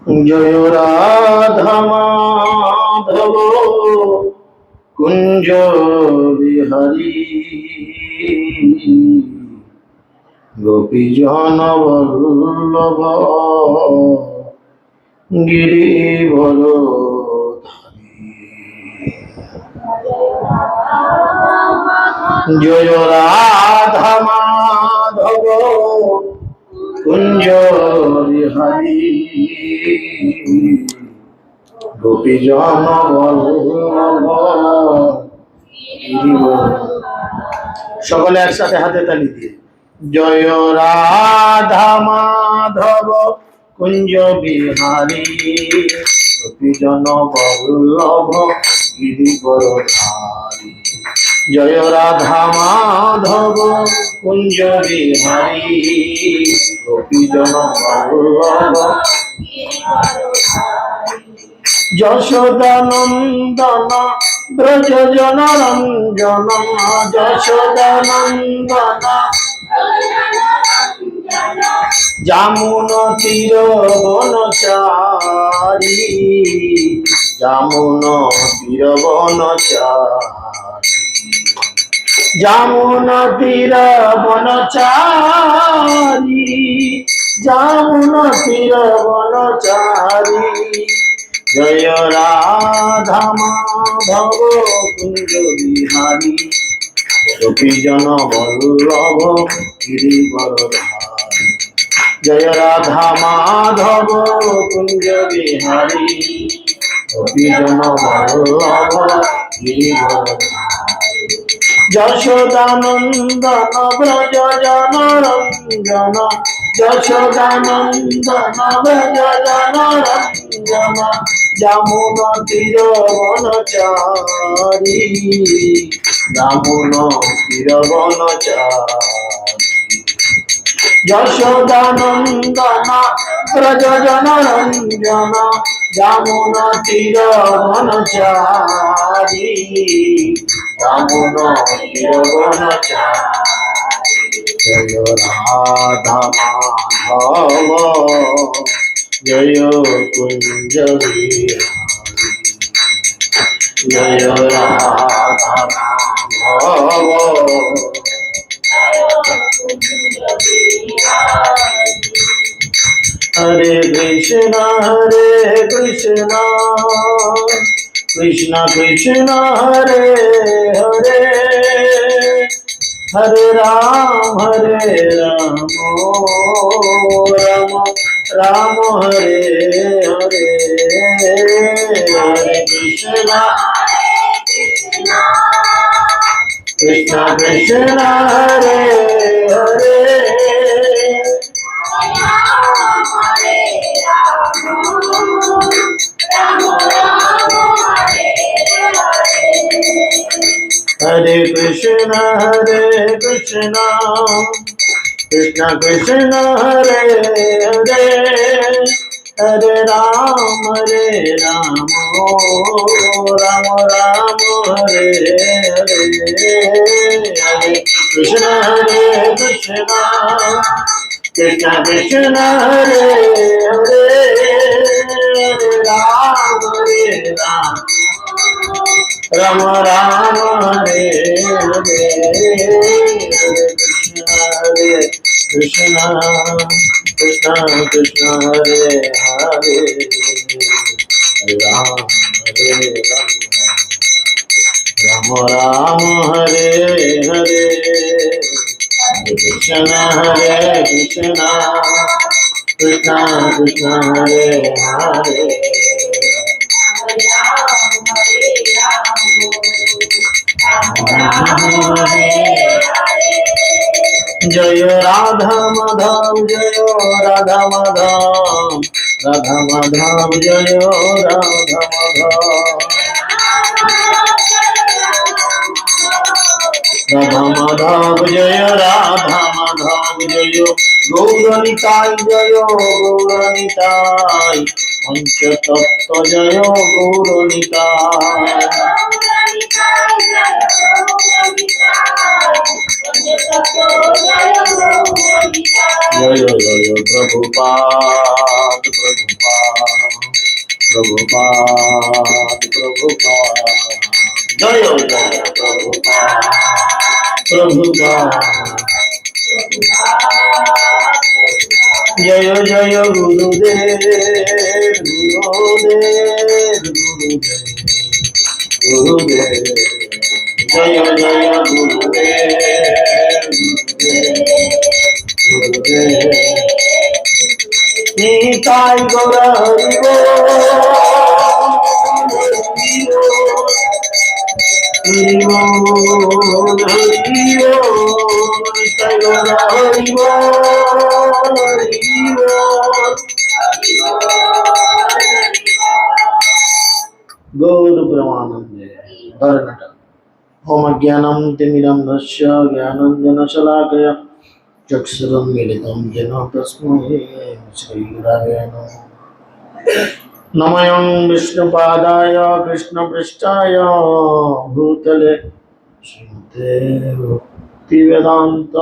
জয় রাধা মাধব কুঞ্জ বিহারী গোপীজন বল্লভ গিরিবর জয় রাধা মাধব কুঞ্জ বিহারী গোপীজন বল্লভ গিরিবর। সকলে একসাথে হাতে তালি দিয়ে জয় রাধা মাধব কুঞ্জ বিহারী গোপীজন বল্লভ গিরিবর ধারী। জয় রাধা মাধব কুঞ্জ বিহারী গোপীজন বল্লভ যশোদানন্দন ব্রজ জন রঞ্জন যশোদানন্দন যামুন তীর বনচারী যামুন তীর বনচারী যামুন তীর বনচারী যামুন তীর বনচারী। জয় রাধা মাধব কুঞ্জ বিহারী গোপীজন বল্লভ গিরিবর ধারী। জয় রাধা মাধব কুঞ্জ বিহারী গোপীজন বল্লভ গিরিবর ধারী। যশোদানন্দন ব্রজ জন রঞ্জন যশোদানন্দন ব্রজ জন রঞ্জন যামুন তীর বনচারী যামুন তীর বনচারী। যশোদানন্দন ব্রজ জন রঞ্জন যামুন তীর বনচারী যামুন তীর বনচারী। জয় রাধা মাধব জয় কুঞ্জ বিহারী জয় রাধা মাধব। হরে কৃষ্ণ কৃষ্ণ কৃষ্ণ হরে হরে হরে রাম রাম রাম হরে হরে হরে কৃষ্ণ কৃষ্ণ কৃষ্ণ হরে হরে हरे कृष्ण कृष्ण कृष्ण हरे हरे हरे राम राम राम हरे हरे हरे कृष्ण कृष्ण कृष्ण हरे हरे हरे राम राम राम हरे हरे हरे कृष्ण कृष्ण कृष्ण हरे हरे हरे राम राम राम हरे हरे हरे कृष्ण कृष्ण कृष्ण हरे हरे जय राधा माधव जय राधा माधव राधा माधव जय राधा माधव राधा माधव जय राधा माधव जय गौरनिताय जय गौरनिताय पंचतत्व जय गौरनिताय जय जय प्रभुपाद प्रभुपाद प्रभुपाद प्रभुपाद जय जय प्रभुपाद प्रभुपाद जय जय गुरुदेव गुरुदेव गुरुदेव जय जय गुरुदेव गुरुदेव निताई गौर हरि बोल हरि बोल निताई गौर हरि बोल गौर ब्रह्मानंदे धर्मटा ओम ज्ञानं तिमिरन्धस्य ज्ञानञ्जनशलाकया चक्षुरुन्मीलितं येन तस्मै श्रीगुरवे नमः नमः विष्णुपादाय कृष्णपृष्ठाय भूतले श्रीमते भक्तिवेदान्त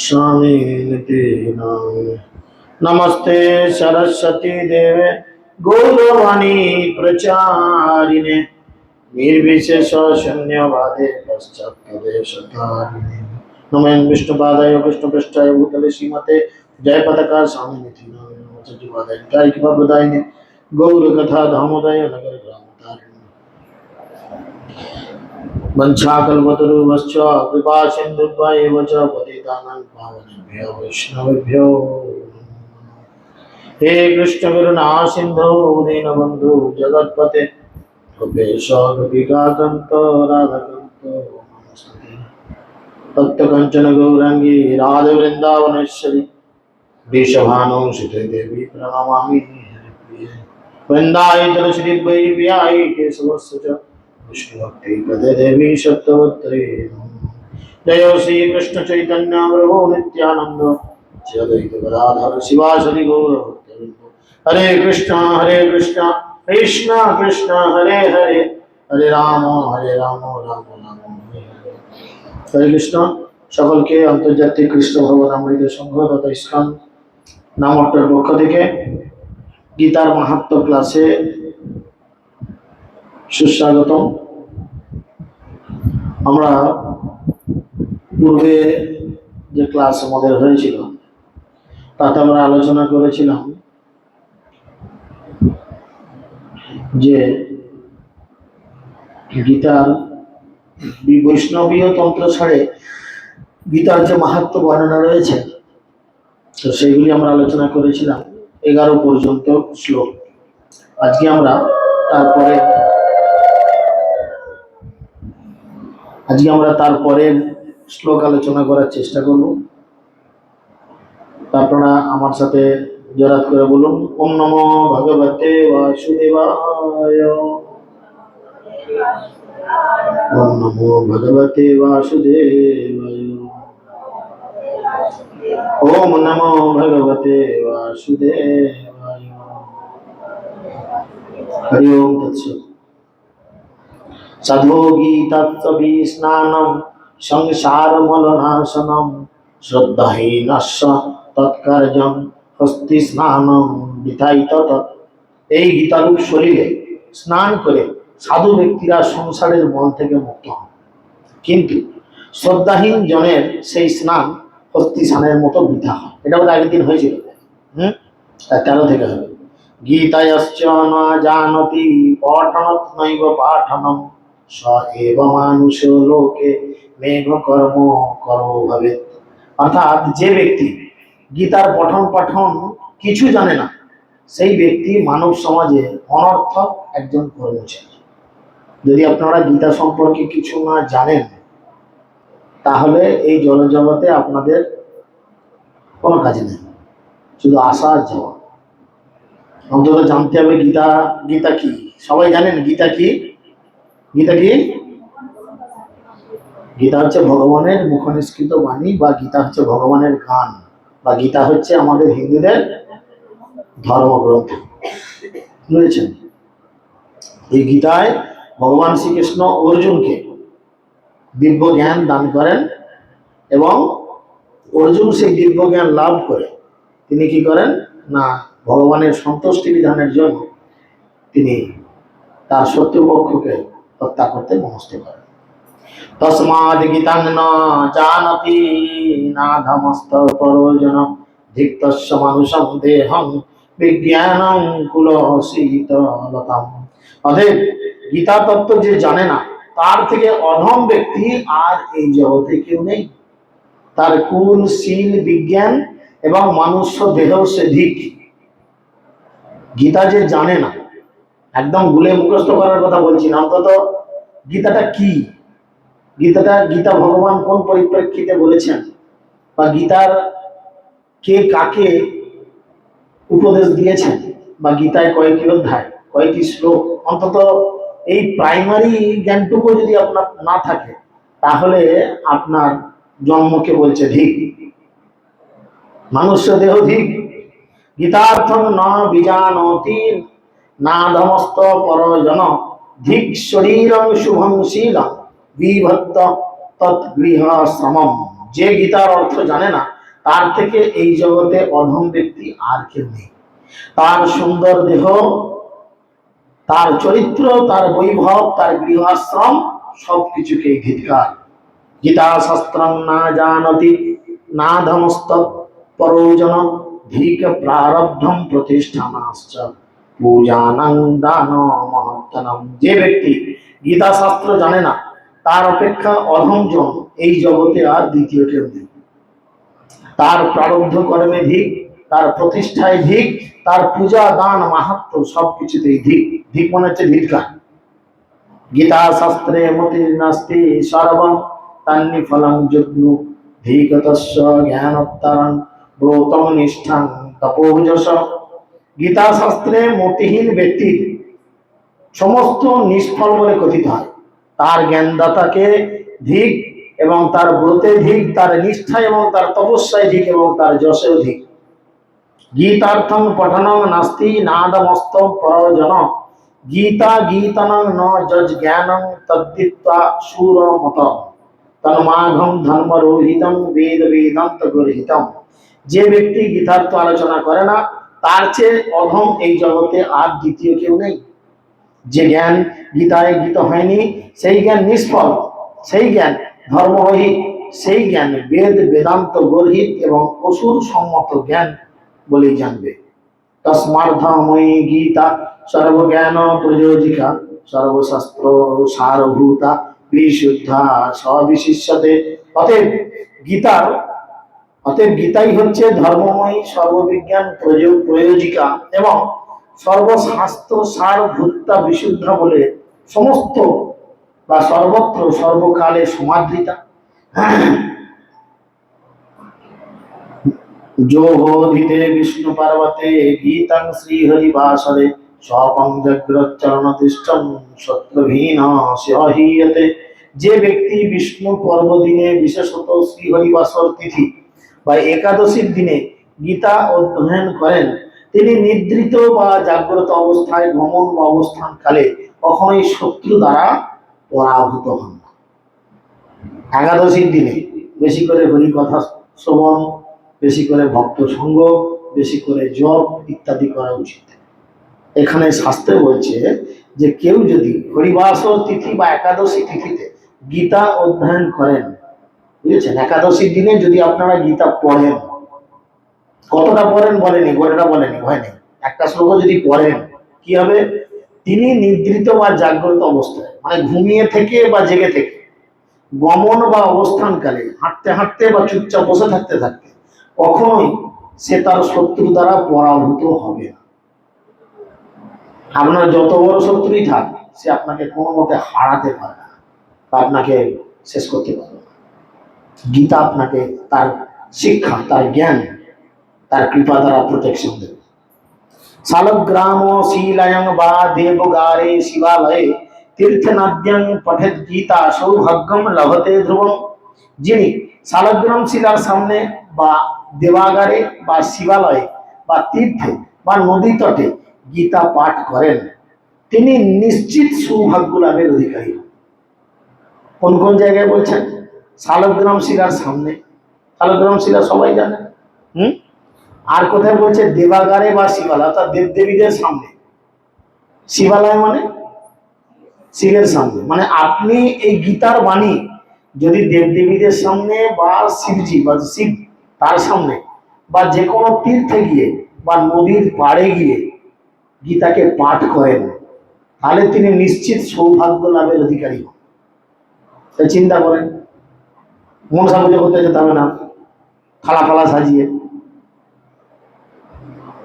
स्वामिनिति नामिने नमस्ते सरस्वती देवे गौरवाणी प्रचारिणे निर्विशेष शून्यवादे पश्चात्पदेशतारिणे नमः विष्णुपादाय कृष्णपृष्ठाय भूतले श्रीमते जयपताका स्वामिनिति नामिने सचिवादाय गायकी प्रदायिने गौर कथा धामोदय नगर ग्राम तारिणे वंशाकल्पतरुभ्यश्च कृपा सिन्धुभ्येव च पतितानां पावनेभ्यो वैष्णवेभ्यो हे कृष्ण करुणा सिन्धो दीनबन्धु जगत्पते गोपेश गोपिकान्त राधाकान्त नमस्ते तप्त कंचन गौरांगी राधे वृंदावनेश्वरी वृषभानुसुते देवी प्रणमामि हरिप्रिये वृंदाय तुलसी वै प्रियाय केशवस्य च विष्णुभक्ति पदे देवी सत्यवत्रे जय श्री कृष्ण चैतन्य प्रभु नित्यानंद श्री अद्वैत गदाधर शिवासरि गौर हरे कृष्ण कृष्ण कृष्ण हरे हरे हरे राम राम राम हरे हरे हरे कृष्ण সকল কে আন্তর্জাতিক কৃষ্ণ ভগবান অমৃত সংঘ তথা ইসলাম নামকটার পক্ষ থেকে গীতার মাহাত্ম্য ক্লাসে সুস্বাগতম। আমরা পূর্বে যে ক্লাস আমাদের হয়েছিল তাতে আমরা আলোচনা করেছিলাম যে গীতার বৈষ্ণবীয় তন্ত্র ছাড়ে গীতার যে মাহাত্ম্য বর্ণনা রয়েছে তো সেইগুলি আমরা আলোচনা করেছিলাম 11 পর্যন্ত শ্লোক। আজকে আমরা তারপরে শ্লোক আলোচনা করার চেষ্টা করব। আপনারা আমার সাথে জোরাত করে বলুন ওম নমো ভগবতে বাসুদেবায় ওম নমো ভগবতে বাসুদেবায় ओम नमो भगवते वासुदेवाय हरि ओम तत्सत् साधु गीतात्सवि स्नानं संसारमलनाशनं श्रद्धाहीनस्य तत्कार्यं हस्ति स्नानं বিধাই তত। এই গীতারূপ শরীরে স্নান করে সাধু ব্যক্তিরা সংসারের মল থেকে মুক্ত হন, কিন্তু শ্রদ্ধাহীন জনের সেই স্নান হস্তি স্নানের মতো বৃথা হয়। এটা বোধ আগের দিন হয়েছিল। 13 থেকে হবে গীতায়শ্চ ন জানতি পঠনত নৈব পাঠনম স এব মানুষ লোকে মেঘ কর্ম করো ভাবে। অর্থাৎ যে ব্যক্তি গীতার পঠন পাঠন কিছু জানে না সেই ব্যক্তি মানব সমাজে অনর্থক একজন কর্মচারী। যদি আপনারা গীতা সম্পর্কে কিছু না জানেন তাহলে এই জনজগতে আপনাদের কোনো কাজে নেই, শুধু আসা আর যাওয়া। অন্তত জানতে হবে গীতা কি। সবাই জানেন গীতা কি? গীতা হচ্ছে ভগবানের মুখনিসৃত বাণী, বা গীতা হচ্ছে ভগবানের গান, বা গীতা হচ্ছে আমাদের হিন্দুদের ধর্মগ্রন্থ। বুঝেছেন? এই গীতায় ভগবান শ্রীকৃষ্ণ অর্জুনকে দিব্য জ্ঞান দান করেন এবং অর্জুন সেই দিব্য জ্ঞান লাভ করে তিনি কি করেন না ভগবানের সন্তুষ্টি বিধানের জন্য তিনি তার শত্রুপক্ষকে হত্যা করতে মনস্থ করেন। তস্মাদ গীতাং ন জানতি নাধমস্ত পরোজন ধিক্তস্য মানুষং দেহং বিজ্ঞানং কুলশীতলতাম। অতএব গীতা তত্ত্ব যে জানে না, তার থেকে অধম ব্যক্তি আর এই জগতে কেউ নেই। তার কুল, শীল, বিজ্ঞান এবং মনুষ্য দেহ সে ধিক। গীতা যে জানে না, একদম গুলে মুখস্থ করার কথা বলছি না, অন্তত গীতাটা কি, গীতা ভগবান কোন পরিপ্রেক্ষিতে বলেছেন, বা গীতার কে কাকে উপদেশ দিয়েছেন, বা গীতায় কয়টি অধ্যায়, কয়টি শ্লোক, অন্তত এই প্রাইমারি জ্ঞানটুকু যদি আপনার না থাকে, তাহলে আপনার জন্মকে বলছে ধিক, মানুষ্য দেহ ধিক। গীতার্থং ন বিজানতি নাধমস্ত পরজন ধিক শরীরং শুভং শীলং বিভক্ত তৎগৃহশ্রমম। যে গীতার অর্থ জানে না, তার থেকে এই জগতে অধম ব্যক্তি আর কেউ নেই। তার সুন্দর দেহ, তার চরিত্র, তার বৈভব, তার গৃহাশ্রম সবকিছুকে ধিক্কার। গীতা শাস্ত্রং না জানতি নাধমস্ত পরোজন ধিক প্রারব্ধম প্রতিষ্ঠানাশ্চ পূজানাং দান মহাত্তনম। যে ব্যক্তি গীতা শাস্ত্র জানে না, তার অপেক্ষা অধম জন এই জগতে আর দ্বিতীয় কেউ নেই। তার প্রারব্ধ কর্মে ধিক, তার প্রতিষ্ঠায় ধিক, তার পূজা, দান, মাহাত্ম সবকিছুতেই ধিক। ধিক মনে হচ্ছে ধিক্কার। গীতা শাস্ত্রে মতির নাস্তি সর্বং তান্নি ফলং যজ্ঞ ধিকতস্য জ্ঞানোত্তরং ব্রতং নিষ্ঠাং তপোজস। গীতা শাস্ত্রে মতিহীন ব্যক্তির সমস্ত নিষ্ফল বলে কথিত হয়। তার জ্ঞানদাতাকে ধিক, এবং তার ব্রতে ধিক, তার নিষ্ঠা এবং তার তপস্যায় ধিক, এবং তার যশেও ধিক। গীতার্থং পঠনং নাস্তি নাদমস্ত পরজন গীতা গীতনং ন যজ জ্ঞানং তদ্দিত্বা সুরমত তন্মাঘং ধর্মরোহিতং বেদ বেদান্ত গর্হিতম। যে ব্যক্তি গীতার্থ আলোচনা করে না, তার চেয়ে অধম এই জগতে আর দ্বিতীয় কেউ নেই। যে জ্ঞান গীতায় গীত হয়নি, সেই জ্ঞান নিষ্ফল, সেই জ্ঞান ধর্মরহিত, সেই জ্ঞান বেদ বেদান্ত গর্হিত এবং অসুর সম্মত জ্ঞান বলেই জানবে। তস্মার্ধময়ী গীতা সর্বজ্ঞান প্রযোজিকা সর্বশাস্ত্র সারভূতা বিশুদ্ধা সবিশিষ্যতে। অতএব গীতাই হচ্ছে ধর্মময়ী, সর্ববিজ্ঞান প্রয়োজিকা এবং সর্বশাস্ত্র সারভূতা বিশুদ্ধা বলে সমস্ত বা সর্বত্র সর্বকালে সমাদৃতা। যোগোধিতে বিষ্ণু পার্বতে গীতাং শ্রীহরিবাসরে স্বপং জগ্রচরণতিষ্ঠং শত্রুহীন সহীয়তে। যে ব্যক্তি বিষ্ণু পর্বদিনে, বিশেষত শ্রীহরিবাসর তিথি বা একাদশীর দিনে গীতা অধ্যয়ন করেন, তিনি নিদ্রিত বা জাগ্রত অবস্থায়, ভ্রমণ বা অবস্থান কালে কখনোই শত্রু দ্বারা পরাভূত হন না। একাদশীর দিনে বেশি করে হরি কথা শ্রবণ, বেশি করে ভক্ত সঙ্গ, বেশি করে জপ ইত্যাদি করা উচিত। এখানে শাস্ত্রে বলছে যে কেউ যদি হরিবাসর তিথি বা একাদশী তিথিতে গীতা অধ্যয়ন করেন, বুঝেছেন, একাদশীর দিনে যদি আপনারা গীতা পড়েন, কতটা পড়েন বলেনি, গোটাটা বলেনি, ভয় নেই, একটা শ্লোক যদি পড়েন কি হবে, তিনি নিদ্রিত বা জাগ্রত অবস্থায়, মানে ঘুমিয়ে থেকে বা জেগে থেকে, গমন বা অবস্থানকালে, হাঁটতে হাঁটতে বা চুপচাপ বসে থাকতে থাকতে কখনোই সে তার শত্রু দ্বারা পরাভূত হবে না। আপনার যত বড় শত্রুই থাক, সে আপনাকে কোনো মতে হারাতে পারে না বা আপনাকে শেষ করতে পারে না। গীতা আপনাকে তার শিক্ষা, তার জ্ঞান, তার কৃপা দ্বারা প্রোটেকশন দেবে। শালগ্রাম শিলায়ং বা দেবগারে শিবালয়ে তীর্থনাদ্যং পঠেত গীতা সৌভাগ্যম লভতে ধ্রুবম। যিনি শালগ্রাম শিলার সামনে বা দেবাগারে বা শিবালয়ে বা তীর্থে বা নদী তটে গীতা পাঠ করেন, তিনি নিশ্চিত সৌভাগ্য লাভের অধিকারী। কোন কোন জায়গায় বলছেন? শালগ্রাম শিলার সামনে, শালগ্রাম শিলা সবাই জানে। আর কোথায় বলছে? দেবাগারে বা শিবালয়, অর্থাৎ দেবদেবীদের সামনে। শিবালয় মানে শিবের সামনে, মানে আপনি এই গীতার বাণী যদি দেবদেবীদের সামনে বা শিবজি বা শিব তার সামনে বা যে কোনো তীর্থে গিয়ে বা নদীর পাড়ে গিয়ে গীতাকে পাঠ করেন, তাহলে তিনি নিশ্চিত সৌভাগ্য লাভের অধিকারী হন। চিন্তা করেন, মনসা পুজো করতে যেতে হবে না থালা ফালা সাজিয়ে,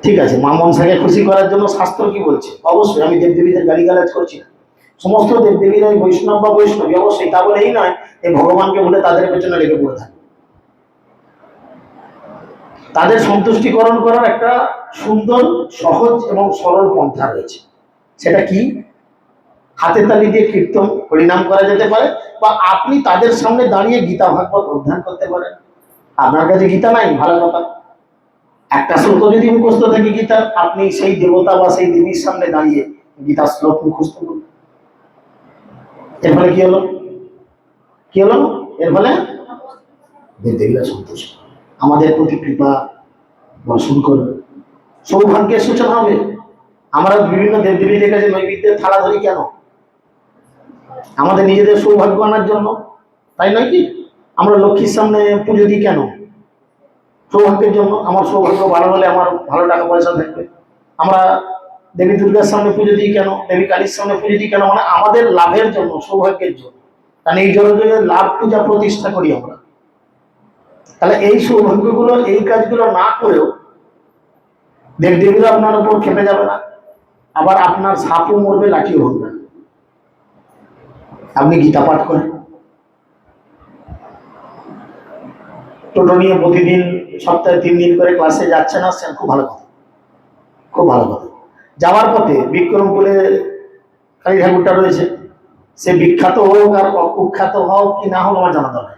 ঠিক আছে, মা মনসাকে খুশি করার জন্য শাস্ত্র কি বলছে? অবশ্যই, আমি দেবদেবীদের গালিগালাজ করছি না, সমস্ত দেবদেবীরা বৈষ্ণব বা বৈষ্ণবী অবশ্যই, তা বলে এই নয় এই ভগবানকে বলে তাদের পেছনে লেগে পড়ে থাকে। তাদের সন্তুষ্টিকরণ করার একটা সুন্দর সহজ এবং সরল পন্থা রয়েছে। সেটা কি? হাতে তালি দিয়ে কীর্তন হরিনাম করা যেতে পারে, বা আপনি তাদের সামনে দাঁড়িয়ে গীতা ভাগবত অধ্যয়ন করতে পারেন। আপনার কাছে গীতা নাই, ভালো কথা, একটা শ্লোক যদি মুখস্থ থাকে গীতার, আপনি সেই দেবতা বা সেই দেবীর সামনে দাঁড়িয়ে গীতার শ্লোক মুখস্থ করুন। এর ফলে কি হলো? কি হলো? এর ফলে দেবদেবীরা সন্তুষ্ট, আমাদের প্রতি কৃপা বর্ষণ করবে, সৌভাগ্যের সূচনা হবে। আমরা বিভিন্ন দেবদেবীদের কাছে নৈবেদ্যের থালা ধরি কেন? আমাদের নিজেদের সৌভাগ্য আনার জন্য, তাই নয় কি? আমরা লক্ষ্মীর সামনে পুজো দিই কেন? সৌভাগ্যের জন্য, আমার সৌভাগ্য ভালো হলে আমার ভালো টাকা পয়সা থাকবে। আমরা দেবী দুর্গার সামনে পুজো দিই কেন? দেবী কালীর সামনে পুজো দিই কেন? মানে আমাদের লাভের জন্য, সৌভাগ্যের জন্য। কারণ এই জগতে লাভ পূজা প্রতিষ্ঠা করি আমরা। তাহলে এই সৌভাগ্যগুলো, এই কাজগুলো না করেও দেবদেবীরা আপনার উপর খেপে যাবে না, আবার আপনার সাপও মরবে, লাঠিও ভাঙবে। আপনি গীতা পাঠ করেন, টোটো নিয়ে প্রতিদিন সপ্তাহে 3 দিন করে ক্লাসে যাচ্ছেন আসছেন, খুব ভালো কথা, খুব ভালো কথা। যাওয়ার পথে বিক্রমপুরে কালী ঠাকুরটা রয়েছে, সে বিখ্যাত হোক আর কুখ্যাত হোক কি না হোক আমার জানা দরকার।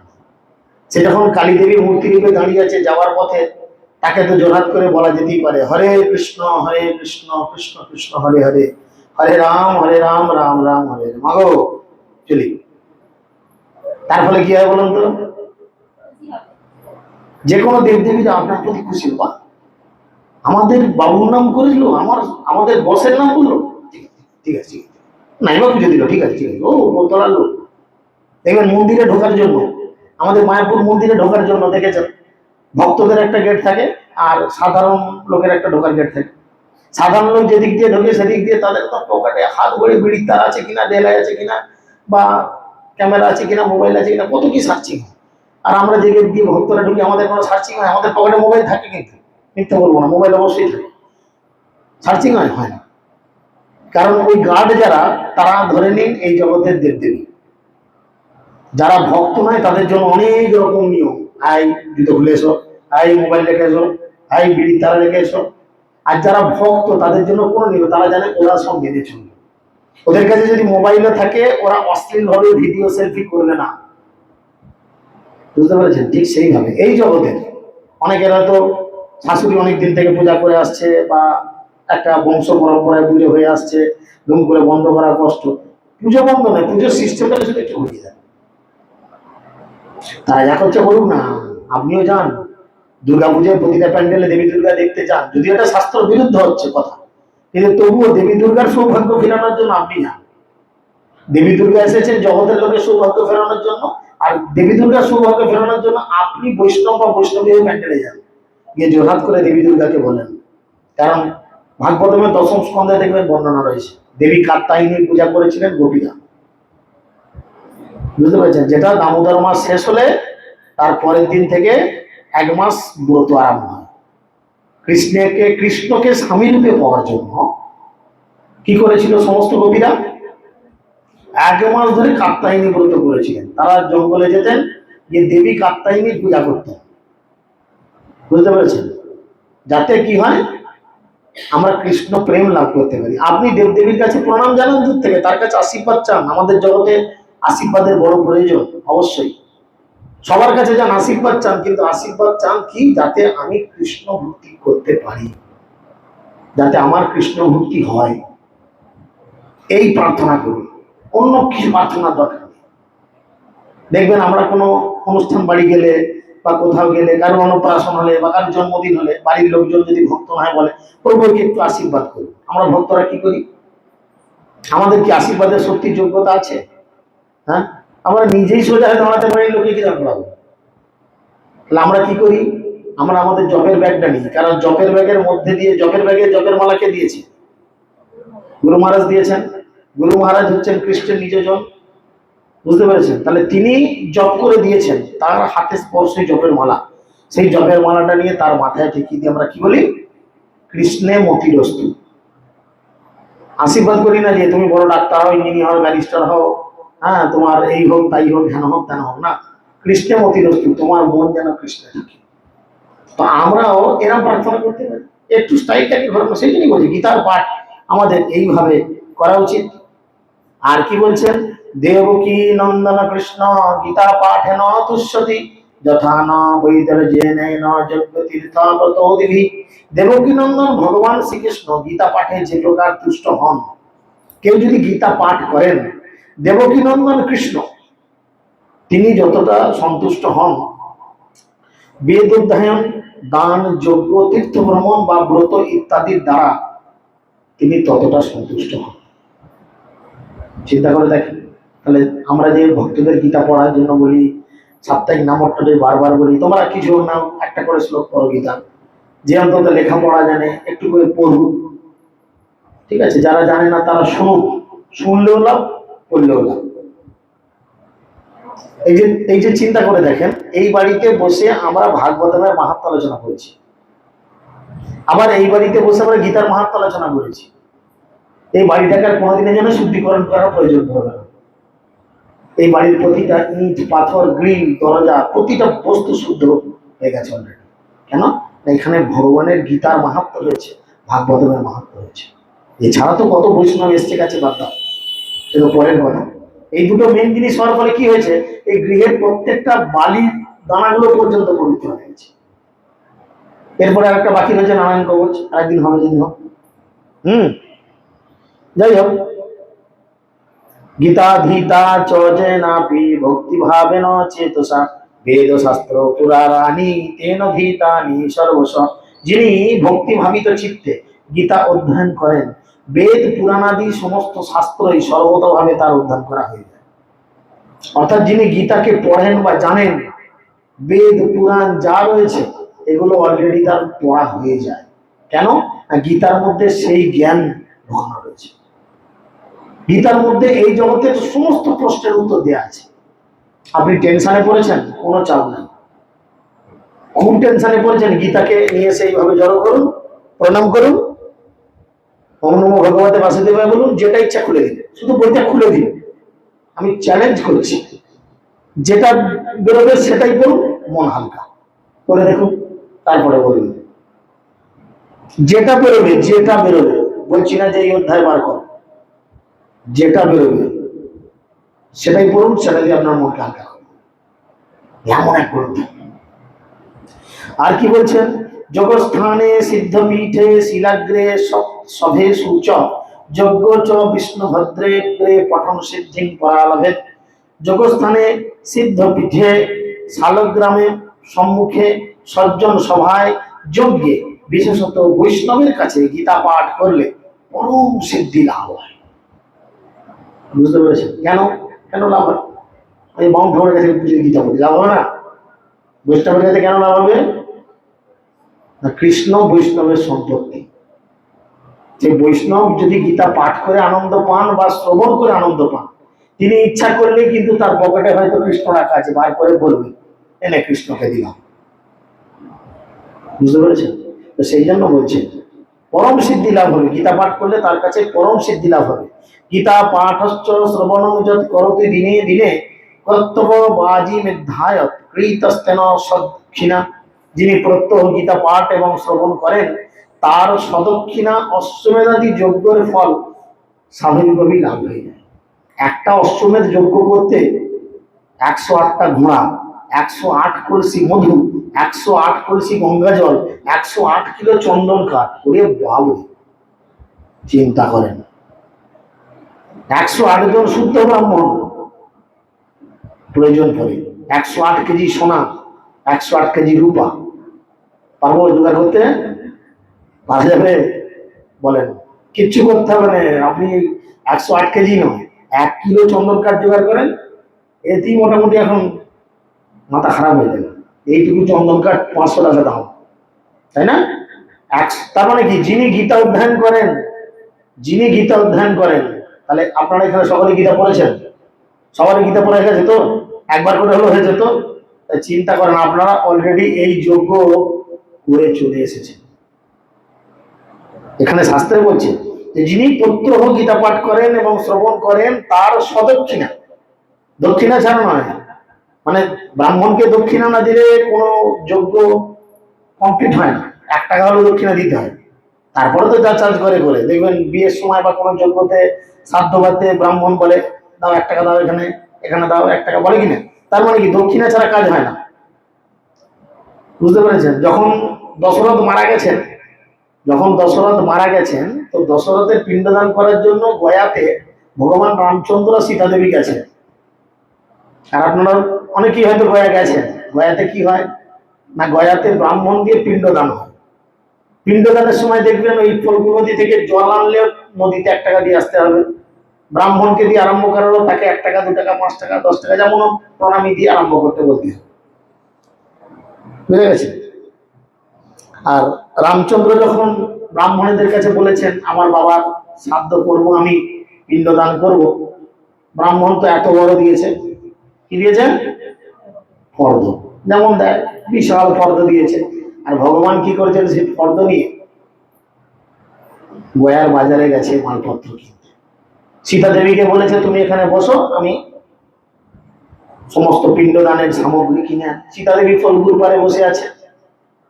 সে যখন কালী দেবীর মূর্তি রূপে দাঁড়িয়ে আছে যাওয়ার পথে, তাকে তো জোরহাত করে বলা যেতেই পারে, হরে কৃষ্ণ কৃষ্ণ কৃষ্ণ হরে হরে, হরে রাম রাম রাম হরে হরে। মাগো চলি। তার ফলে কি হয় বলুন তো? যে কোনো দেবদেবীরা আপনার প্রতি খুশি, বা আমাদের বাবুর নাম করেছিল, আমাদের বসের নাম বললো, ঠিক আছে, নাইবা পুজো দিল, ঠিক আছে, ও বোতলার লোক। দেখবেন মন্দিরে ঢোকার জন্য, আমাদের মায়াপুর মন্দিরে ঢোকার জন্য দেখেছেন ভক্তদের একটা গেট থাকে আর সাধারণ লোকের একটা ঢোকার গেট থাকে। সাধারণ লোক যেদিক দিয়ে ঢোকে সেদিক দিয়ে তাদের তো পকেটে হাত ভরে বিড়ির তার আছে কিনা, ডেলাই আছে কিনা, বা ক্যামেরা আছে কিনা, মোবাইল আছে কিনা, কত কি সার্চিং। আর আমরা যে গেট দিয়ে ভক্তরা ঢুকি আমাদের কোনো সার্চিং হয়? আমাদের পকেটে মোবাইল থাকে, কিন্তু মিথ্যে বলবো না, মোবাইল অবশ্যই থাকে, সার্চিং হয় না। কারণ ওই গার্ড যারা, তারা ধরে নিন এই জগতের দেবদেবী। যারা ভক্ত নয় তাদের জন্য অনেক রকম নিয়ম, আই জুতো খুলে এসো, আই মোবাইল রেখে এসো, আই বিড়ির তারা রেখে এসো। আর যারা ভক্ত তাদের জন্য কোনো নিয়ম, তারা জানে ওরা সব মেনে চলবে। ওদের কাছে যদি মোবাইলও থাকে, ওরা অশ্লীল ভাবে ভিডিও সেলফি করবে না, বুঝতে পেরেছেন? ঠিক সেইভাবে এই জগতের অনেকের হয়তো শাশুড়ি অনেক দিন থেকে পূজা করে আসছে, বা একটা বংশ পরম্পরায় পুজো হয়ে আসছে, ধুম করে বন্ধ করা কষ্ট। পুজো বন্ধ নয়, পুজোর সিস্টেমটা শুধু একটু ঘুরিয়ে দেয়। তারা যা করছে করুক না, আপনিও যান দুর্গাপূজায় প্রতিটা প্যান্ডেলে দেবী দুর্গা দেখতে যান, যদি এটা শাস্ত্র বিরুদ্ধ হচ্ছে কথা, কিন্তু তবুও দেবী দুর্গার সৌভাগ্য ফেরানোর জন্য আপনি যান। দেবী দুর্গা এসেছেন জগতের লোকের সৌভাগ্য ফেরানোর জন্য, আর দেবী দুর্গার সৌভাগ্য ফেরানোর জন্য আপনি বৈষ্ণব বা বৈষ্ণবী প্যান্ডেলে যান, গিয়ে জোরহাত করে দেবী দুর্গাকে বলেন। কারণ ভাগবতমের 10ম স্কন্ধে দেখবেন বর্ণনা রয়েছে, দেবী কাত্যায়নী পূজা করেছিলেন গোপীরা, বুঝতে পারছেন? যেটা দামোদর মাস শেষ হলে তার পরের দিন থেকে 1 মাস ব্রত আরম্ভ হয়। কৃষ্ণকে স্বামী রূপে পাওয়ার জন্য কি করেছিল সমস্ত গোপীরা? 1 মাস ধরে কাত্যায়নী ব্রত করেছিলেন। তারা জঙ্গলে যেতেন, গিয়ে দেবী কাত্যায়নীর পূজা করতেন, বুঝতে পেরেছেন? যাতে কি হয়, আমরা কৃষ্ণ প্রেম লাভ করতে পারি। আপনি দেবদেবীর কাছে প্রণাম জানান দূর থেকে, তার কাছে আশীর্বাদ চান। আমাদের জগতে আশীর্বাদের বড় প্রয়োজন, অবশ্যই সবার কাছে যান, আশীর্বাদ চান, কিন্তু আশীর্বাদ চান কি? যাতে আমি কৃষ্ণ ভক্তি করতে পারি, যাতে আমার কৃষ্ণ ভক্তি হয়, এই প্রার্থনা করুন, অন্য কিছু প্রার্থনার দরকার নেই। দেখবেন আমরা কোনো অনুষ্ঠান বাড়ি গেলে বা কোথাও গেলে, কারো অন্নপ্রাশন হলে বা কারো জন্মদিন হলে, বাড়ির লোকজন যদি ভক্ত নয় বলে প্রভুকে একটু আশীর্বাদ করি, আমরা ভক্তরা কি করি? আমাদের কি আশীর্বাদের সত্যি যোগ্যতা আছে? হ্যাঁ, আমরা নিজেই সোজা হয়ে দাঁড়াতে পারি, লোকে কি দাঁড়াবো? তাহলে আমরা কি করি? আমরা আমাদের জপের ব্যাগটা নিই, কারণ জপের ব্যাগের মধ্যে দিয়ে, জপের ব্যাগে জপের মালাকে দিয়েছি, গুরু মহারাজ দিয়েছেন। গুরু মহারাজ হচ্ছেন কৃষ্ণের নিজজন, বুঝতে পেরেছেন? তাহলে তিনি জপ করে দিয়েছেন, তার হাতে স্পর্শে জপের মালা, সেই জপের মালাটা নিয়ে তার মাথায় ঠেকিয়ে দিয়ে আমরা কি বলি? কৃষ্ণে মতিরস্তু। আশীর্বাদ করি না যে তুমি বড় ডাক্তার হও, ইঞ্জিনিয়ার হও, ব্যারিস্টার হও, হ্যাঁ তোমার এই হোক তাই হোক, ধ্যান হোক তেন হোক, না, কৃষ্ণে মতিরস্তু, তোমার মন যেন কৃষ্ণে থাকে। তো আমরাও এরকম প্রার্থনা করতে পারি, একটু স্টাইলটাকে ঘোরানো, সেই জন্যই বলছি গীতার পাঠ আমাদের এইভাবে করা উচিত। আর কি বলছেন? দেবকী নন্দন কৃষ্ণ গীতা পাঠেন তুষ্যতি যথা ন বৈদর্যেন যজ্ঞ তীর্থাবতোদিভি। দেবকী নন্দন ভগবান শ্রীকৃষ্ণ গীতা পাঠে যে প্রকার তুষ্ট হন, কেউ যদি গীতা পাঠ করেন, দেবকী নন্দন কৃষ্ণ তিনি যতটা সন্তুষ্ট হন, বেদ অধ্যয়ন, দান, যজ্ঞ, তীর্থ ভ্রমণ বা ব্রত ইত্যাদির দ্বারা তিনি ততটা সন্তুষ্ট হন। চিন্তা করে দেখেন। তাহলে আমরা যে ভক্তদের গীতা পড়ার জন্য বলি, সাপ্তাহিক নামটা বারবার বলি, তোমরা কিছু নাম একটা করে শ্লোক পড়ো গীতা, যে অন্তত লেখাপড়া জানে একটু করে পড়ুক, ঠিক আছে? যারা জানে না তারা শুনুক, শুনলেও লাভ, পড়লেও লাভ। এই যে চিন্তা করে দেখেন, এই বাড়িতে বসে আমরা ভাগবতের মাহাত্ম্য আলোচনা করেছি, আবার এই বাড়িতে বসে আমরা গীতার মাহাত্ম্য আলোচনা করেছি। এই বাড়িটাকে আর কোনোদিনের জন্য শুদ্ধিকরণ করার প্রয়োজন পড়বে না। এই বাড়ির প্রতিটা ইট, পাথর, গ্রিল, দরজা, প্রতিটা বস্তু শুদ্ধ হয়ে গেছে অলরেডি। কেন? এখানে ভগবানের গীতার মাহাত্ম্য রয়েছে, ভাগবতের মাহাত্ম্য রয়েছে। এছাড়া তো কত বৈষ্ণব এসছে গেছে, বাদ দাও, সে তো পরের কথা। এই দুটো মেন জিনিস হওয়ার ফলে কি হয়েছে? এই গৃহের প্রত্যেকটা বালির দানাগুলো পর্যন্ত পবিত্র হয়ে গেছে। এরপরে আর একটা বাকি রয়েছে নারায়ণ কবচ, আরেকদিন হবে যদি হোক। যাই হোক, গীতা ধীতা চেনাপি ভক্তি ভাবেন চেতসা বেদ শাস্ত্র পুরাণানি তেন ধীতানি সর্বস্ব। যিনি ভক্তি ভাবিত চিত্তে গীতা অধ্যয়ন করেন, বেদ পুরাণাদি সমস্ত শাস্ত্রই সর্বতভাবে তার অধ্যয়ন করা হয়ে যায়। অর্থাৎ যিনি গীতাকে পড়েন বা জানেন, বেদ পুরাণ যা রয়েছে এগুলো অলরেডি তার পড়া হয়ে যায়। কেন? গীতার মধ্যে সেই জ্ঞান ঘন রয়েছে। গীতার মধ্যে এই জগতের সমস্ত প্রশ্নের উত্তর দেওয়া আছে। আপনি টেনশনে পড়েছেন, কোনো চাপ নাই। খুব টেনশনে পড়েছেন, গীতাকে নিয়ে এসে এইভাবে জড়ো করুন, প্রণাম করুন, ওম নমো ভগবতে বাসুদেবায় বলুন, যেটা ইচ্ছা খুলে দিন, শুধু বইটা খুলে দিন। আমি চ্যালেঞ্জ করছি, যেটা বেরোবে সেটাই বলুন, মন হালকা করে দেখুন, তারপরে বলুন। যেটা বেরোবে, যেটা বেরোবে, বলছি না যে এই অধ্যায় বার কর, যেটা বেরোবে সেটাই পড়ুন, সেটা দিয়ে আপনার মনকে হালকা হবে, এমন এক গ্রন্থ। আর কি বলছেন? জগস্থানে সিদ্ধপীঠে শিলাগ্রে সভে সূচ যজ্ঞ চ বিষ্ণু ভদ্রে পঠন সিদ্ধিং পরালভেদ। জগস্থানে সিদ্ধপীঠে শালগ্রামে সম্মুখে সজ্জন সভায় যজ্ঞে, বিশেষত বৈষ্ণবের কাছে গীতা পাঠ করলে পরম সিদ্ধি লাভ হয়। বুঝতে পেরেছেন? কেন কেন লাভ হয়? আমি বাউন্ড ঠাকুরের কাছে পুজো গীতা বলি, লাভ হবে না? বৈষ্ণবের কাছে কেন লাভ হবে? কৃষ্ণ বৈষ্ণবের সম্পত্তি। যে বৈষ্ণব যদি গীতা পাঠ করে আনন্দ পান বা শ্রবণ করে আনন্দ পান, তিনি ইচ্ছা করলে কিন্তু তার পকেটে হয়তো কৃষ্ণ রাখা আছে, বার করে বলবে এনে কৃষ্ণকে দিলাম। বুঝতে পেরেছেন? তো সেই জন্য বলছে পরম সিদ্ধি লাভ হবে, গীতা পাঠ করলে তার কাছে পরম সিদ্ধি লাভ হবে। গীতা পাঠশ্চ শ্রবণং যৎ করতি দিনে দিনে কর্তব্য বাজি মেধায়ত কৃতস্তেন সদক্ষিণা। যিনি প্রত্যহ গীতা পাঠ এবং শ্রবণ করেন, তার সদক্ষিণা অশ্বমেধাদি যজ্ঞের ফল স্বাভাবিকভাবেই লাভ হয়ে যায়। একটা অশ্বমেধ যজ্ঞ করতে 108টা ঘোড়া, 108 কলসি মধু, 108 কলসি গঙ্গা জল, 108 কিলো চন্দন কাঠ, ওরে বাবু চিন্তা করেন। 108 জন শুদ্ধ ব্রাহ্মণ প্রয়োজন পড়ে, 108 কেজি সোনা, 108 কেজি রূপা, পারবো জোগাড় করতে? পারা যাবে? বলেন। কিচ্ছু করতে হবে না, আপনি 108 কেজি নয়, 1 কিলো চন্দন কাঠ জোগাড় করেন, এতেই মোটামুটি এখন মাথা খারাপ হয়ে যাবে। এইটুকু চন্দন কাঠ 500 টাকা দাম, তাই না? তার মানে কি, যিনি গীতা অধ্যয়ন করেন, যিনি গীতা অধ্যয়ন করেন, তাহলে আপনারা এখানে সকলে গীতা পড়েছেন? সবারই গীতা পড়ে গেছে তো? একবার করে হলো হয়ে যেত? চিন্তা করেন, আপনারা অলরেডি এই যজ্ঞ করে চলে এসেছেন। এখানে শাস্ত্রে বলছে যে যিনি প্রত্যহ গীতা পাঠ করেন এবং শ্রবণ করেন তার সদক্ষিণা, দক্ষিণা ছাড়া নয়, মানে ব্রাহ্মণকে দক্ষিণা না দিলে কোনো যজ্ঞ কমপ্লিট হয় না। 1 টাকা হলেও দক্ষিণা দিতে হয়। তারপরে তো যা চার্জ করে করে দেখবেন বিয়ের সময় বা কোনো যজ্ঞতে শ্রাদ্ধ বাড়তে ব্রাহ্মণ বলে দাও 1 টাকা দাও, এখানে এখানে দাও 1 টাকা, বলে কিনা? তার মানে কি, দক্ষিণা ছাড়া কাজ হয় না। বুঝতে পেরেছেন? যখন দশরথ মারা গেছেন, যখন দশরথ মারা গেছেন, তো দশরথের পিণ্ডদান করার জন্য গয়াতে ভগবান রামচন্দ্র সীতা দেবী গেছেন। আর আপনারা অনেকেই হয়তো গয়া গেছেন। গয়াতে কি হয় না, গয়াতে ব্রাহ্মণ দিয়ে পিণ্ডদান হয়। পিণ্ডদানের সময় দেখবেন ওই ফল্গু নদী থেকে জল আনলেও নদীতে 1 টাকা দিয়ে আসতে হবে। ব্রাহ্মণকে দিয়ে আরম্ভ করারও তাকে 1 টাকা, 2 টাকা, 5 টাকা, 10 টাকা, যেমন প্রণামী দিয়ে আরম্ভ করতে বলতে হবে। বুঝে গেছে? আর রামচন্দ্র যখন ব্রাহ্মণদের কাছে বলেছেন আমার বাবার শ্রাদ্ধ করব, আমি পিণ্ডদান করব, ব্রাহ্মণ তো এত বড় দিয়েছে, কি দিয়েছেন? ফর্দ। যেমন দেয়, বিশাল ফর্দ দিয়েছে। আর ভগবান কি করেছেন, সেই ফর্দ নিয়ে গয়ার বাজারে গেছে মালপত্র কিনতে। সীতা দেবীকে বলেছে তুমি এখানে বসো, আমি সমস্ত পিণ্ডদানের সামগ্রী কিনে। সীতা দেবী ফল্গুর পারে বসে আছে,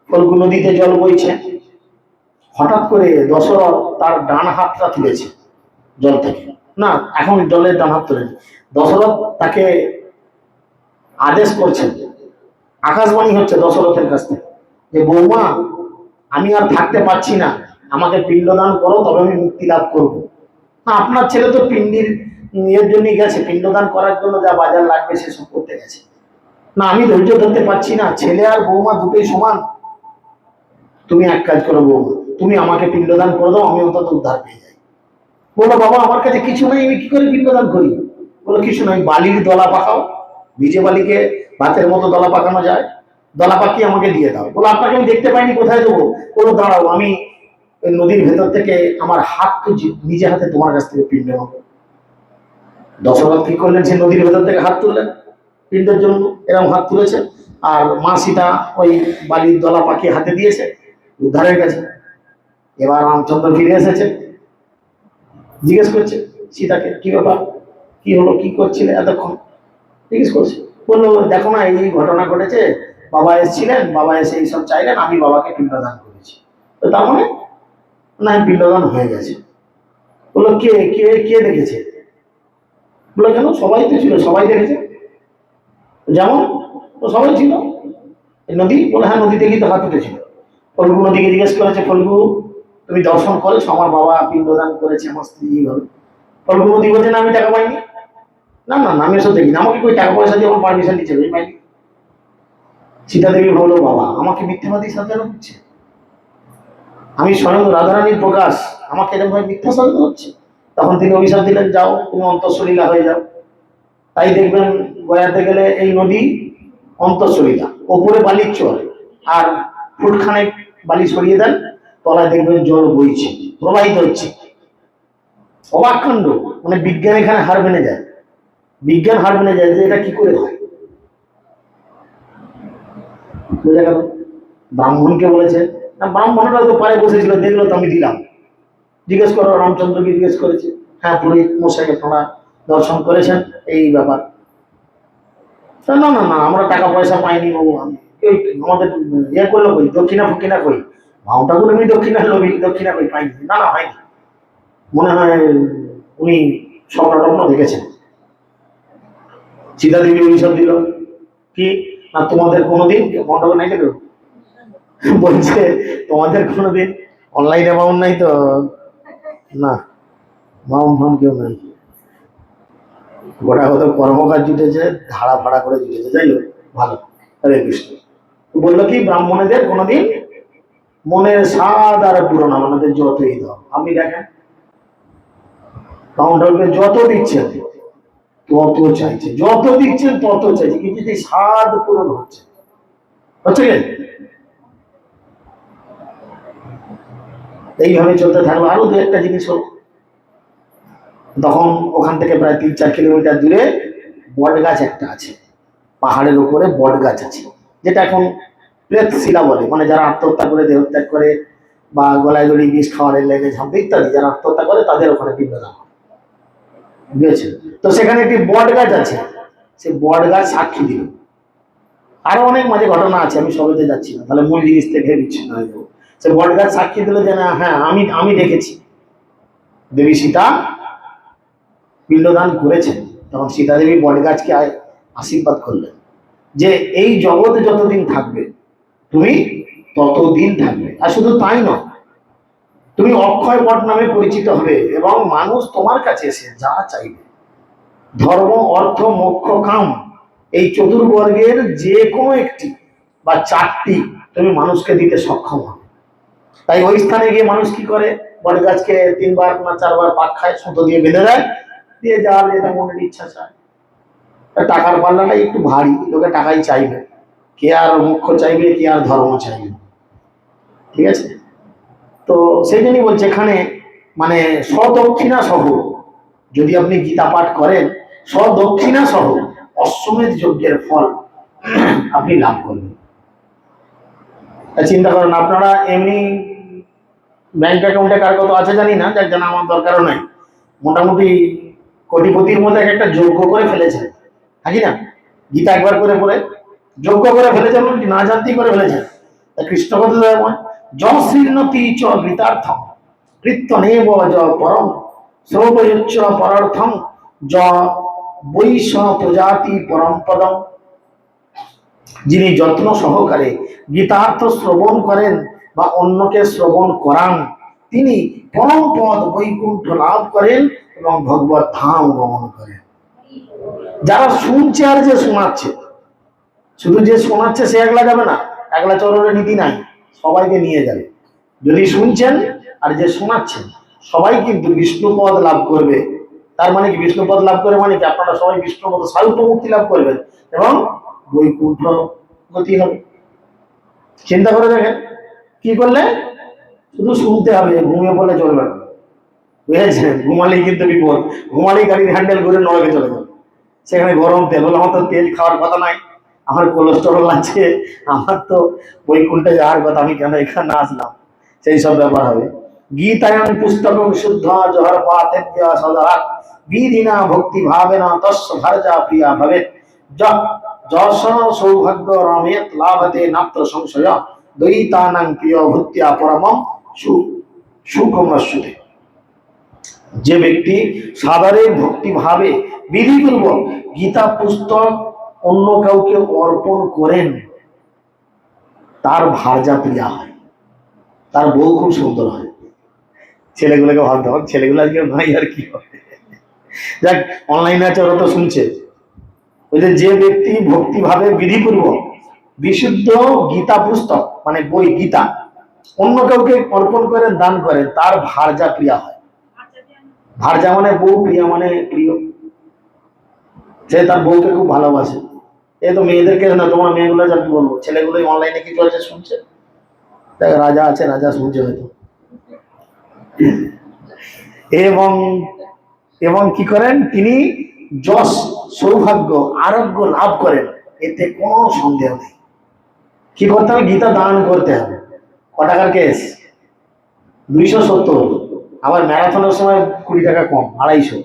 ফল্গু নদীতে জল বইছে। হঠাৎ করে দশরথ তার ডান হাতটা তুলেছে জল থেকে, না এখন জলের ডান হাত তুলেছে। দশরথ তাকে আদেশ করছেন, আকাশবাণী হচ্ছে দশরথের কাছ থেকে যে বৌমা, আমি আর থাকতে পারছি না, আমাকে পিণ্ডদান করো, তবে আমি মুক্তি লাভ করবো। না, আপনার ছেলে তো পিণ্ডির ইয়ের জন্য গেছে, পিণ্ডদান করার জন্য যা বাজার লাগবে সেসব করতে গেছে। না, আমি ধৈর্য ধরতে পারছি না, ছেলে আর বৌমা দুটোই সমান। তুমি এক কাজ করো বৌমা, তুমি আমাকে পিণ্ডদান করে দাও, আমি অন্তত উদ্ধার পেয়ে যাই। বলো বাবা, আমার কাছে কিছু নাই, আমি কি করে পিণ্ডদান করি? বলো কিছু নাই, বালির দলা পাকাও, ভিজে বালিকে ভাতের মতো দলা পাকানো যায়, দলা পাকিয়ে আমাকে দিয়ে দাও। বলো আপনাকে আমি দেখতে পাইনি, কোথায় দেবো? বলো দাঁড়াও, আমি ওই নদীর ভেতর থেকে আমার হাত তো নিজে হাতে তোমার কাছ থেকে পিণ্ড নেবো। দশরথ কি করলেন, সে নদীর ভেতর থেকে হাত তুললেন পিণ্ডের জন্য, এরকম হাত তুলেছে। আর মা সীতা ওই বালির দলা পাকিয়ে হাতে দিয়েছে, উদ্ধারের কাছে। এবার রামচন্দ্র ফিরে এসেছে, জিজ্ঞেস করছে সীতাকে, কি ব্যাপার, কি হলো, কি করছিলে এতক্ষণ? জিজ্ঞেস করছে, বললো দেখো না, এই ঘটনা ঘটেছে, বাবা এসেছিলেন, বাবা এসে এইসব চাইলেন, আমি বাবাকে পিণ্ডদান করেছি। তো তার মানে না, পিণ্ডদান হয়ে গেছে। বললো কে কে কে দেখেছে? বললো কেন, সবাই তো ছিল, সবাই দেখেছে। যেমন, তো সবাই ছিল। নদী, বলে হ্যাঁ নদী থেকেই তো হাত উঠেছিল। ফল্গু নদীকে জিজ্ঞেস করেছে, ফল্গু তুমি দর্শন করেছো আমার বাবা পিণ্ডদান করেছে আমার স্ত্রী এইভাবে? ফল্গু নদী বলছে না, আমি টাকা পাইনি। না না না, আমি এসব দেখিনি, আমাকে কই টাকা পয়সা দিয়ে আমার পারমিশন দিচ্ছে, আমি পাইনি। সীতা দেবী বললো বাবা, আমাকে মিথ্যাবাদী সাজানো হচ্ছে, আমি স্বয়ং রাধারানীর প্রকাশ, আমাকে এরকম ভাবে মিথ্যা সাজানো হচ্ছে। তখন তিনি অভিশাপ দিলেন, যাও তুমি অন্তঃসলীলা হয়ে যাও। তাই দেখবেন গয়াতে গেলে এই নদী অন্তঃসলীলা, ওপরে বালির চর, আর ফুটখানেক বালি সরিয়ে দেন, তলায় দেখবেন জল বইছে, প্রবাহিত হচ্ছে। অবাক কাণ্ড, মানে বিজ্ঞান এখানে হার মেনে যায়, বিজ্ঞান হার মেনে যায় যে এটা কি করে হয়। বোঝা গেল? ব্রাহ্মণকে বলেছে না, ব্রাহ্মণরা তো পারে বসেছিল, দেখলো তো আমি দিলাম। জিজ্ঞেস করো, রামচন্দ্রকে জিজ্ঞেস করেছে, হ্যাঁ পুরোহিত মশাই আপনারা দর্শন করেছেন, এই ব্যাপার। না না না, আমরা টাকা পয়সা পাইনি বাবু, আমি আমাদের ইয়ে করলো কই, দক্ষিণা ফকিনা কই, ভাওটা করে আমি দক্ষিণা লোভী, দক্ষিণা কই পাইনি। না না, হয়নি, মনে হয় উনি স্বপ্ন টপ্ন দেখেছেন। সীতা দেবী অভিশাপ দিল, কি না, তোমাদের কোনোদিন মণ্ডপে নাই দেখো, বলছে তোমাদের কোনোদিন অনলাইন অ্যামাউন্ট নাই তো? না, মাউন্ট ফাউন্ড কেউ নাই, গোটা কত কর্মকার জুটেছে, ধাড়া ফাড়া করে জুটেছে। যাই হোক, ভালো, হরে কৃষ্ণ। বললো কি, ব্রাহ্মণেদের কোনোদিন মনের স্বাদ আর পুরোনো, আমাদের যতই দাও। আপনি দেখেন কাউন্টারকে যত দিচ্ছেন তত চাইছে, যত দিচ্ছেন তত চাইছে, কিন্তু সেই স্বাদ পূরণ হচ্ছে হচ্ছে কি? এইভাবে চলতে থাকলো। আরো দু একটা জিনিস হলো, তখন ওখান থেকে প্রায় 3-4 কিলোমিটার দূরে বট গাছ একটা আছে, পাহাড়ের উপরে বট গাছ আছে, যেটা এখন প্রেতশিলা বলে, মানে যারা আত্মহত্যা করে, দেহত্যাগ করে, বা গলায় দড়ি বিষ খাওয়ারের লাইনে ঝাঁপে ইত্যাদি, যারা আত্মহত্যা করে তাদের ওখানে পিণ্ডদান হয়, বুঝেছেন? তো সেখানে একটি বট গাছ আছে, সে বট গাছ সাক্ষী দিল। আরো অনেক মাঝে ঘটনা আছে, আমি সবেতে যাচ্ছি না, তাহলে মূল জিনিস থেকে বিচ্ছিন্ন হয়ে যাবো। সে বট গাছ সাক্ষী দিল যে না, হ্যাঁ আমি আমি দেখেছি দেবী সীতা পিণ্ডদান করেছেন। তখন সীতা দেবী বট গাছকে আশীর্বাদ করলেন যে এই জগতে যতদিন থাকবে তুমি ততদিন থাকবে, আর শুধু তাই নয়, তুমি অক্ষয় বট নামে পরিচিত হবে এবং মানুষ তোমার কাছে এসে যা চাইবে, ধর্ম অর্থ মোক্ষ কাম, এই চতুর্বর্গের যে কোনো একটি বা চারটি তুমি মানুষকে দিতে সক্ষম হবে। তাই ওই স্থানে গিয়ে মানুষ কি করে, বট গাছকে 3বার না 4বার পাক খায়, সুতো দিয়ে বেঁধে দেয়, দিয়ে যার যেটা মনের ইচ্ছা চায়। টাকার পাল্লাটা একটু ভারী, লোকে টাকাই চাইবে, কে আর মোক্ষ চাইবে, কে আর ধর্ম চাইবে, ঠিক আছে? তো সেই জন্যই বলছে এখানে, মানে সদক্ষিণা সহ যদি আপনি গীতা পাঠ করেন, সদক্ষিণা সহ অশ্বমেধ যজ্ঞের ফল আপনি লাভ করবেন। চিন্তা করেন, আপনারা এমনি ব্যাংক অ্যাকাউন্টে কার কত আছে জানি না, যার জানা আমার দরকারও নাই, মোটামুটি কোটিপতির মধ্যে একটা যজ্ঞ করে ফেলেছেন, নাকি না? গীতা একবার করে পড়ে যজ্ঞ করে ফেলেছেন, না জানতেই করে ফেলেছেন। কৃষ্ণ কথা এমন, যশ্রীর্ণতি চ গীতার্থম কৃত্যনেব য পরম শ্রবয়চ্চ পরার্থম য বৈশ প্রজাতি পরম পদম। যিনি যত্ন সহকারে গীতার্থ শ্রবণ করেন বা অন্যকে শ্রবণ করান, তিনি পরম পদ বৈকুণ্ঠ লাভ করেন এবং ভগবত ধাম গমন করেন। যারা শুনছে আর যে শোনাচ্ছে, শুধু যে শোনাচ্ছে সে একলা যাবে না, একলা চরণের নীতি নাই, সবাইকে নিয়ে যাবে। যদি শুনছেন আর যে শোনাচ্ছেন সবাই কিন্তু বিষ্ণুপদ লাভ করবে। তার মানে কি, বিষ্ণুপদ লাভ করে মানে কি, আপনারা সবাই বিষ্ণুপদ স্বল্প মুক্তি লাভ করবেন এবং বৈকুণ্ঠ গতি হবে। চিন্তা করে দেখেন, কি করলে? শুধু শুনতে হবে, ঘুমিয়ে পড়লে চলবে না, বুঝেছেন? ঘুমালেই কিন্তু বিপদ, ঘুমালেই গাড়ির হ্যান্ডেল ঘুরে নরকে চলে যাবে। সেখানে গরম তেল হলো, আমার তো তেল খাওয়ার কথা নাই, আমার কোলেস্টেরল আছে, আমার তো বৈকুণ্ঠে যাওয়ার কথা, আমি কেন এখানে আসলাম, সেই সব ব্যাপার হবে। গীতায়ন পুস্তকম শুদ্ধ জহর পাতেভ্য সদা বিধিনা ভক্তি ভাবেনা তস্য ভারজা প্রিয়া ভবে যশ সৌভাগ্য রমেত লাভতে নাত্র সংশয় দ্বৈতানাং প্রিয় ভূত্যা পরমম সুখমস্যুতে। যে ব্যক্তি সাধারণ ভক্তি ভাবে বিধিপূর্বক গীতা পুস্তক অন্য কাউকে অর্পণ করেন, তার ভার্যা প্রিয়া হয়, তার বউ খুব সুন্দর হয়। ছেলেগুলোকে ভাবতে হবে, ছেলেগুলো আজকে নাই আর কি হবে। যাক, অনলাইনে আছে, ওরা তো শুনছে। যে ব্যক্তি ভক্তি ভাবে বিধিপূর্বক বিশুদ্ধ গীতা পুস্তক মানে বই গীতা অন্য কাউকে অর্পণ করেন, দান করেন, তার ভার্যা প্রিয়া হয়। ভার্যা মানে বউ, প্রিয়া মানে প্রিয়। সে তার বউকে খুব ভালোবাসে। এ তো মেয়েদেরকে না, তোমার মেয়েগুলো যা বলবো, ছেলেগুলোই অনলাইনে কি চলছে শুনছে। দেখ, রাজা আছে, রাজা শুনছে হয়তো। এবং এবং কি করেন তিনি, যশ সৌভাগ্য আরোগ্য লাভ করেন, এতে কোনো সন্দেহ নেই। কি করতে হবে? গীতা দান করতে হবে। ক টাকার কেস? 270। আবার ম্যারাথনের সময় 20 টাকা কম, 250,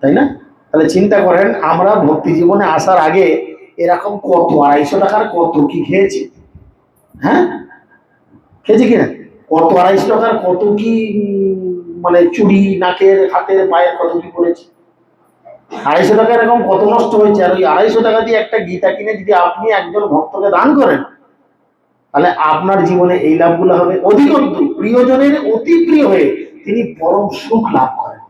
তাই না? তাহলে চিন্তা করেন, আমরা ভক্তি জীবনে আসার আগে এরকম কত 250 টাকার কত কি খেয়েছি, হ্যাঁ খেয়েছি কিনা? কত 250 টাকার কত কি মানে চুড়ি, নাকের, হাতের, পায়ের কত কি করেছি। 250 টাকা এরকম কত নষ্ট হয়েছে। আর ওই 250 টাকা দিয়ে একটা গীতা কিনে যদি আপনি একজন ভক্তকে দান করেন, তাহলে আপনার জীবনে এই লাভগুলো হবে। অধিকন্তু প্রিয়জনের অতি প্রিয় হয়ে তিনি পরম সুখ লাভ করেন।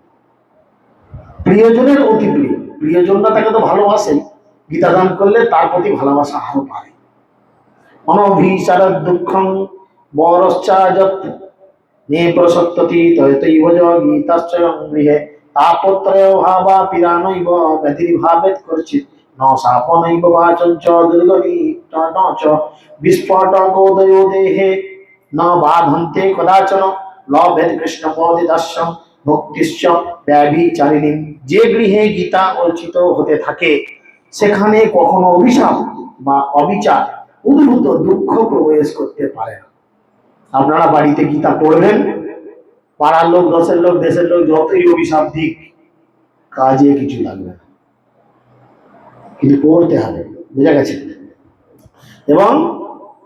প্রিয়জনের অতি প্রিয়, প্রিয়জনরা তাকে তো ভালোবাসেন, গীতা দান করলে তার প্রতি ভালোবাসা আরো পারে। অনভিসার দুঃখং বরশ্চাযৎ নে প্রসক্ততি তৈতৈব চ গীতাশ্চয়ং গৃহে তাপত্রয় ভাবা পিরানৈব ব্যতির্ভাবেত করচিত ন শাপনৈব বাচঞ্চ দুর্গতি ন চ বিস্ফোটকোদयो দেহে ন বাধন্তে কদাচন লভেদ কৃষ্ণপদিদাস্যম ভক্তিশ্চ ব্যভিচারিণী। যে গৃহে গীতা অর্চিত হতে থাকে সেখানে কখনো অভিশাপ বা অবিচার উদ্ভূত দুঃখ প্রবেশ করতে পারে না। আপনারা বাড়িতে গীতা পড়বেন, পাড়ার লোক, দশের লোক, দেশের লোক যতই অভিশাপ দিক, কাজে কিছু লাগবে না, কিন্তু পড়তে হবে। বুঝা গেছে? এবং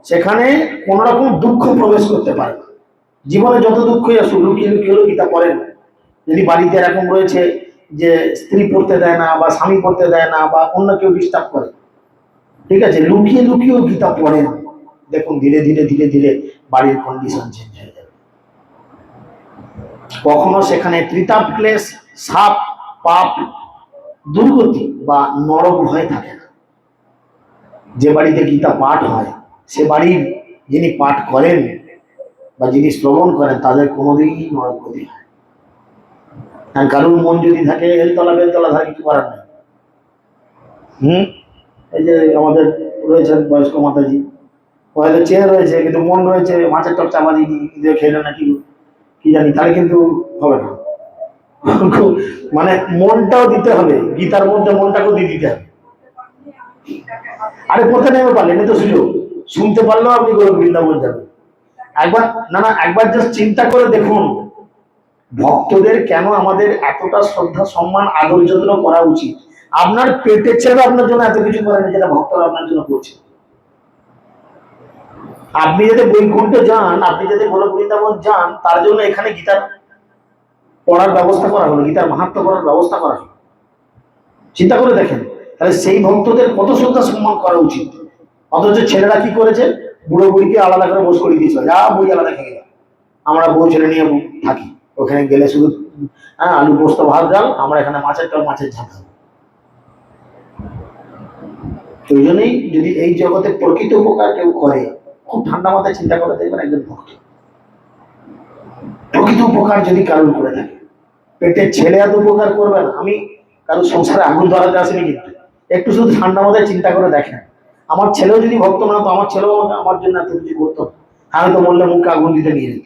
সেখানে কোন রকম দুঃখ প্রবেশ করতে পারে না। জীবনে যত দুঃখই আসুক, লুকিয়ে লুকিয়ে হলেও গীতা পড়েন। যদি বাড়িতে এরকম রয়েছে যে স্ত্রী পড়তে দেয় না, বা স্বামী পড়তে দেয় না, বা অন্য কেউ ডিস্টার্ব করে, ঠিক আছে, লুকিয়ে লুকিয়েও গীতা পড়েন। দেখুন ধীরে ধীরে ধীরে ধীরে বাড়ির কন্ডিশন চেঞ্জ হয়ে যাবে। কখনো সেখানে ত্রিতাপ ক্লেশ, সাপ, পাপ, দুর্গতি বা নরক ভয় থাকে না। যে বাড়িতে গীতা পাঠ হয়, সে বাড়ির যিনি পাঠ করেন বা যিনি শ্রবণ করেন, তাদের কোনোদিনই নরক গতি হয়। আর কারুর মন যদি থাকে এলতলা বেলতলা, থাকে কিছু করার নাই। এই যে আমাদের রয়েছেন বয়স্ক মাতাজি, হয়তো চেয়ে রয়েছে কিন্তু মন রয়েছে মাছের টক চাপা দিয়ে খেলে না কি জানি, তাহলে কিন্তু হবে না। মানে মনটাও দিতে হবে, গীতার মধ্যে মনটাকেও দিয়ে দিতে হবে। আরে কোথায় নেমে পারলেন, তো সুযোগ শুনতে পারলেও আপনি বৃন্দাবন যাবেন। একবার একবার জাস্ট চিন্তা করে দেখুন, ভক্তদের কেন আমাদের এতটা শ্রদ্ধা, সম্মান, আদর যত্ন করা উচিত। আপনার পেটের ছেলে আপনার জন্য এত কিছু করেন, যেটা ভক্তরা আপনার জন্য করছে। আপনি যদি বৈকুণ্ঠে যান, আপনি যদি গোলক বৃন্দাবন যান, তার জন্য এখানে গীতার পড়ার ব্যবস্থা করা হলো, গীতার মাহাত্ম করার ব্যবস্থা করা হলো। চিন্তা করে দেখেন, তাহলে সেই ভক্তদের কত শ্রদ্ধা সম্মান করা উচিত। অথচ ছেলেরা কি করেছে, বুড়ো বুড়িকে আলাদা করে বস করে দিয়েছিল, যা বুড়ি আলাদা খেয়ে গেল, আমরা বউ ছেলে নিয়ে থাকি, ওখানে গেলে শুধু আলু পোস্ত ভাত ডাল, আমরা এখানে মাছের টক, মাছের ঝাঁক খাবো। ওই জন্যই যদি এই জগতে প্রকৃত উপকার কেউ করে, খুব ঠান্ডা মাথায় চিন্তা করে দেখবেন একজন ভক্ত প্রকৃত উপকার যদি কারোর করে থাকে। পেটের ছেলে এত উপকার করবে না। আমি কারোর সংসারে আগুন ধরাতে আসিনি, কিন্তু একটু শুধু ঠান্ডা মাথায় চিন্তা করে দেখেন, আমার ছেলেও যদি ভক্ত না, তো আমার ছেলেও আমার জন্য এত কিছু করতো। আমি তো বললে মুখে আগুন দিতে নিয়ে যেত,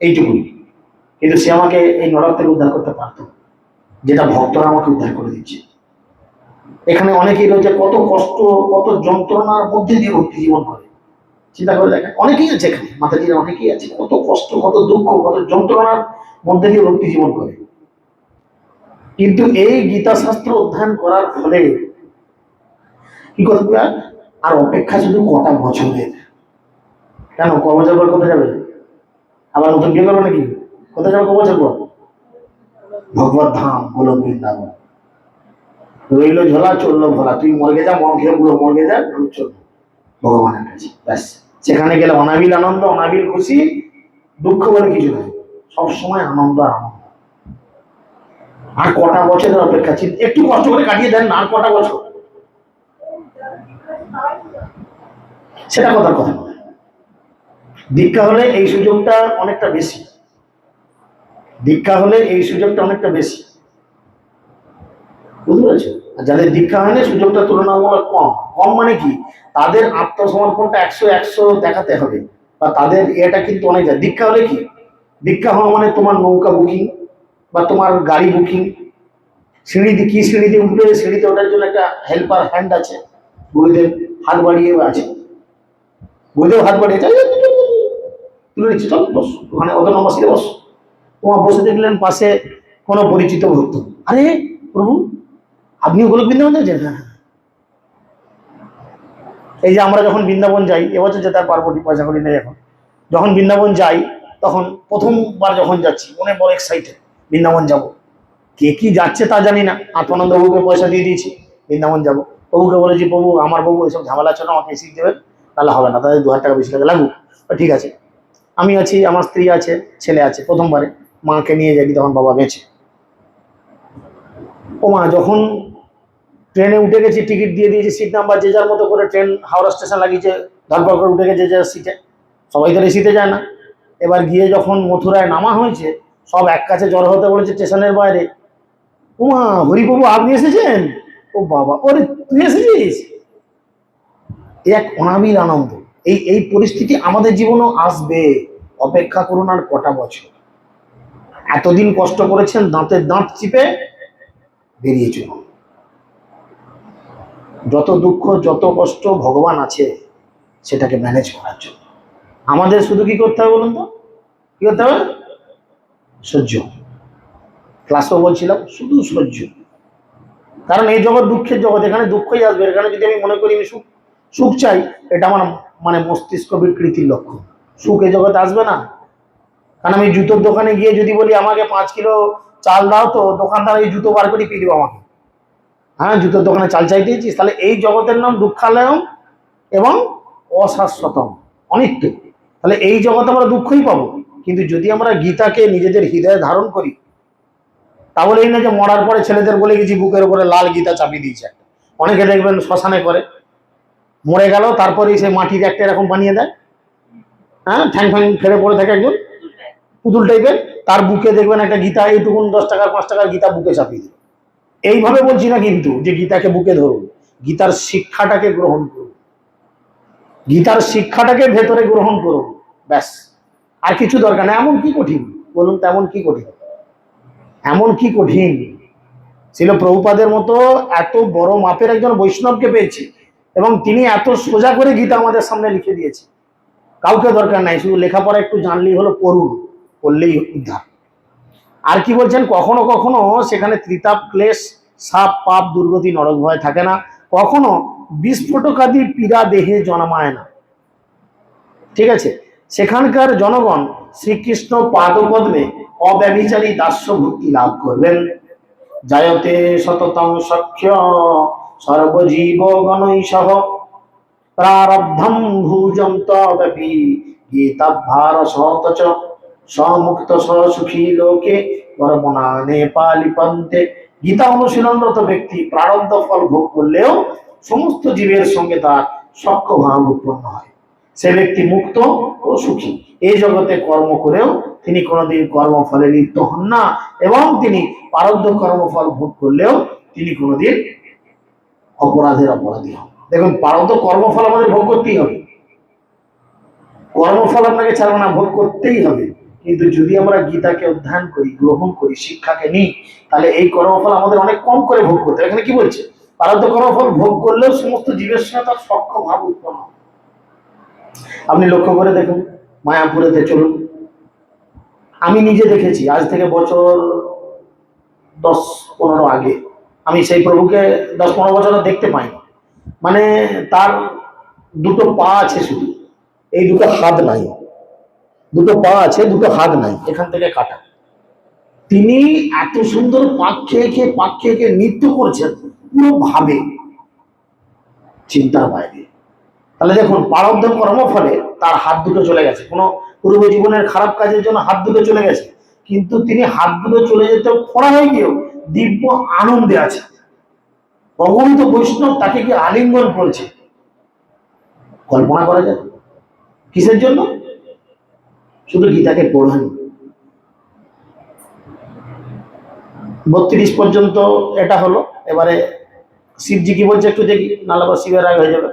এইটুকুই। কিন্তু সে আমাকে এই নরক থেকে উদ্ধার করতে পারতো, যেটা ভক্তরা আমাকে উদ্ধার করে দিচ্ছে। এখানে অনেকেই রয়েছে কত কষ্ট, কত যন্ত্রণার মধ্যে দিয়ে ভক্তি জীবন করে। চিন্তা করে দেখেন, অনেকেই আছে এখানে, মাতাজিরা অনেকেই আছে, কত কষ্ট, কত দুঃখ, কত যন্ত্রণার মধ্যে দিয়ে ভক্তি জীবন করে। কিন্তু এই গীতা শাস্ত্র অধ্যয়ন করার ফলে কি করবে, আর অপেক্ষা শুধু কটা বছরের। কেন, ক বছর পর কোথায় যাবে? আবার নতুন বিয়ে করবে নাকি? কোথায় যাবে ক বছর পর? ভগবত ধাম, গোলক বৃন্দাবন। রইল ঝোলা, চললো ভোলা। তুই মর্গে যা, মন খেয়ে পুরো মর্গে যা, চলবো ভগবানের কাছে, ব্যাস। সেখানে গেলে অনাবিল আনন্দ, অনাবিল খুশি, দুঃখ বলে কিছু নেই, সবসময় আনন্দ আনন্দ। আর কটা বছরের অপেক্ষা, একটু কষ্ট করে কাটিয়ে দেন না, আর কটা বছর, সেটা কথার কথা। দীক্ষা হলে এই সুযোগটা অনেকটা বেশি, দীক্ষা হলে এই সুযোগটা অনেকটা বেশি, বুঝতে পেরেছো? আর যাদের দীক্ষা হয়নি, সুযোগটা তুলনামূলক কম। কম মানে কি, তাদের আত্মসমর্পণটা 100 দেখাতে হবে, বা তাদের এটা কিন্তু অনেক যায়। দীক্ষা হলে কি, দীক্ষা হওয়া মানে তোমার নৌকা বুকিং বা তোমার গাড়ি বুকিং, সিঁড়িতে কি সিঁড়িতে উঠবে, সিঁড়িতে ওঠার জন্য একটা হেল্পার হ্যান্ড আছে, গুরুদেব হাত বাড়িয়ে আছে, গুরুদেব হাত বাড়িয়ে তুলে নিচ্ছে, চল বস ওখানে, অত নম্বর সিটে বস। তোমার বসে দেখলেন পাশে কোনো পরিচিত ভক্ত, আরে প্রভু আপনি গোলক বৃন্দাবন যাচ্ছেন? হ্যাঁ। এই যে আমরা যখন বৃন্দাবন যাই, এবছর যেতে আর পারবো না, পয়সা করি নেই এখন। যখন বৃন্দাবন যাই, তখন প্রথমবার যখন যাচ্ছি, মনে বড় এক্সাইটেড, বৃন্দাবন যাব। কে কি যাচ্ছে তা জানি না, আত্মানন্দ বাবুকে পয়সা দিয়ে দিয়েছি, বৃন্দাবন যাবো। প্রভুকে বলেছি, প্রভু আমার বাবু এসব ঝামেলা ছিল, আমাকে এসি দেবেন, তাহলে হবে না, তাদের 2000 টাকা বেশি লাগে লাগুক। ঠিক আছে, আমি আছি, আমার স্ত্রী আছে, ছেলে আছে। প্রথমবারে মাকে নিয়ে যাই, তখন বাবা বেঁচে। ও মা, যখন ট্রেনে উঠে গেছি, টিকিট দিয়ে দিয়েছি, সিট নাম্বার যে যার মতো করে, ট্রেন হাওড়া স্টেশন লাগিয়েছে, ধরপড় করে উঠে গেছে যে যার সিটে। সবাই তো এসিতে যায় না, এবার গিয়ে যখন মথুরায় নামা হয়েছে, সব এক কাছে জড়ো হতে বলেছে স্টেশনের বাইরে। উমা, হরিপ্রভু আপনি এসেছেন? ও বাবা, ওরে তুই এসেছিস! এক অনাবিল আনন্দ। এই পরিস্থিতি আমাদের জীবনেও আসবে। অপেক্ষা করুন আর কটা বছর। এতদিন কষ্ট করেছেন, দাঁতের দাঁত চিপে বেরিয়ে চলুন। যত দুঃখ যত কষ্ট ভগবান আছে সেটাকে ম্যানেজ করার জন্য। আমাদের শুধু কি করতে হবে বলুন তো? কি করতে হবে? সহ্য। ক্লাসও বলছিলাম, শুধু সহ্য। কারণ এই জগৎ দুঃখের জগৎ, এখানে দুঃখই আসবে। এখানে যদি আমি মনে করি আমি সুখ সুখ চাই, এটা আমার মানে মস্তিষ্ক বিকৃতির লক্ষণ। সুখ এই জগতে আসবে না। কারণ আমি জুতোর দোকানে গিয়ে যদি বলি আমাকে 5 কিলো চাল দাও, তো দোকানদার এই জুতো বার করে পিয়ে দেবো আমাকে। হ্যাঁ, জুতোর দোকানে চাল চাইতেছিস? তাহলে এই জগতের নাম দুঃখালয়ম এবং অশাশ্বতম, অনিত্য। তাহলে এই জগতে আমরা দুঃখই পাবো। কিন্তু যদি আমরা গীতাকে নিজেদের হৃদয়ে ধারণ করি, তাহলে এই না যে মরার পরে ছেলেদের বলে গেছি বুকের উপরে লাল গীতা চাপিয়ে দিয়েছে। অনেকে দেখবেন শ্মশানে করে, মরে গেল তারপরে সেই মাটির একটা এরকম বানিয়ে দেয়, হ্যাঁ, ঠ্যাং ঠ্যাং ফেলে পড়ে থাকে একজন পুতুল টাইপের, তার বুকে দেখবেন একটা গীতা, এইটুকুন 10 টাকার 5 টাকার গীতা বুকে চাপিয়ে দিল। এইভাবে বলছি না কিন্তু যে গীতাকে বুকে ধরুন, গীতার শিক্ষাটাকে গ্রহণ করুন, গীতার শিক্ষাটাকে ভেতরে গ্রহণ করুন, ব্যাস। আর কিছু দরকার নেই। এমন কি কঠিন বলুন? তেমন কি কঠিন? এমন কি কঠিন? ছিল প্রভুপাদের মতো এত বড় মাপের একজন বৈষ্ণবকে পেয়েছি, এবং তিনি এত সোজা করে গীতা আমাদের সামনে লিখে দিয়েছে। কাউকে দরকার নাই, শুধু লেখাপড়া একটু জানলেই হলো, পড়ুন, পড়লেই উদ্ধার। আর কি বলছেন? কখনো কখনো সেখানে ত্রিতাপ ক্লেশ, সাপ পাপ দুর্গতি নরক ভয় থাকে না, কখনো বিস্ফোটকাদি পীড়া দেহে জন্মায় না। ঠিক আছে? সেখানকার জনগণ শ্রীকৃষ্ণ পাদপদ্মে অব্যভিচারী দাস্য ভক্তি লাভ করবেন। জায়তে সততং সখ্য সর্বজীব গণৈ সহ প্রারব্ধম ভুজন্ত ব্যাপী গীতাভার সতচ সমুক্ত সুখী লোকে কর্মণানে পালিপন্তে। গীতা অনুশীলনরত ব্যক্তি প্রারব্ধ ফল ভোগ করলেও সমস্ত জীবের সঙ্গে তার সখ্য ভাব উৎপন্ন হয়। সে ব্যক্তি মুক্ত ও সুখী। এই জগতে কর্ম করেও তিনি কোনোদিন কর্মফলে লিপ্ত হন না, এবং তিনি প্রারব্ধ কর্মফল ভোগ করলেও তিনি কোনোদিন অপরাধের অপরাধী হন। দেখুন, প্রারব্ধ কর্মফল আমাদের ভোগ করতেই হবে, কর্মফল আপনাকে ছাড়বে না, ভোগ করতেই হবে। কিন্তু যদি আমরা গীতাকে অধ্যয়ন করি, গ্রহণ করি, শিক্ষাকে নিই, তাহলে এই কর্মফল আমাদের অনেক কম করে ভোগ করতে হবে। এখানে কি বলছে? প্রারব্ধ কর্মফল ভোগ করলেও সমস্ত জীবের সঙ্গে তার সখ্য ভাব উৎপন্ন। আপনি লক্ষ্য করে দেখুন, মায়াপুরেতে চলুন, আমি নিজে দেখেছি, আজ থেকে বছর 10-15 আগে আমি সেই প্রভুকে 10-15 বছর দেখতে পাইনি। মানে তার দুটো পা আছে শুধু, এই দুটো হাত নাই। দুটো পা আছে, দুটো হাত নাই, এখান থেকে কাটা। তিনি এত সুন্দর পাক খেয়ে খেয়ে নৃত্য করছেন, পুরো ভাবে, চিন্তার বাইরে। তাহলে দেখুন, প্রারব্ধ কর্মফলে তার হাত দুটো চলে গেছে, কোনো পূর্ব জীবনের খারাপ কাজের জন্য হাত দুটো চলে গেছে, কিন্তু তিনি হাত দুটো চলে যেতে খোড়া হয়ে গিয়েও দিব্য আনন্দে আছে। অগণিত বৈষ্ণব তাকে কি আলিঙ্গন করছে, কল্পনা করা যায়? কিসের জন্য? শুধু গীতাকে পড়েন। 32 পর্যন্ত এটা হলো। এবারে শিবজি কি বলছে একটু দেখি, নাহলে আবার শিবের রাগ হয়ে যাবে।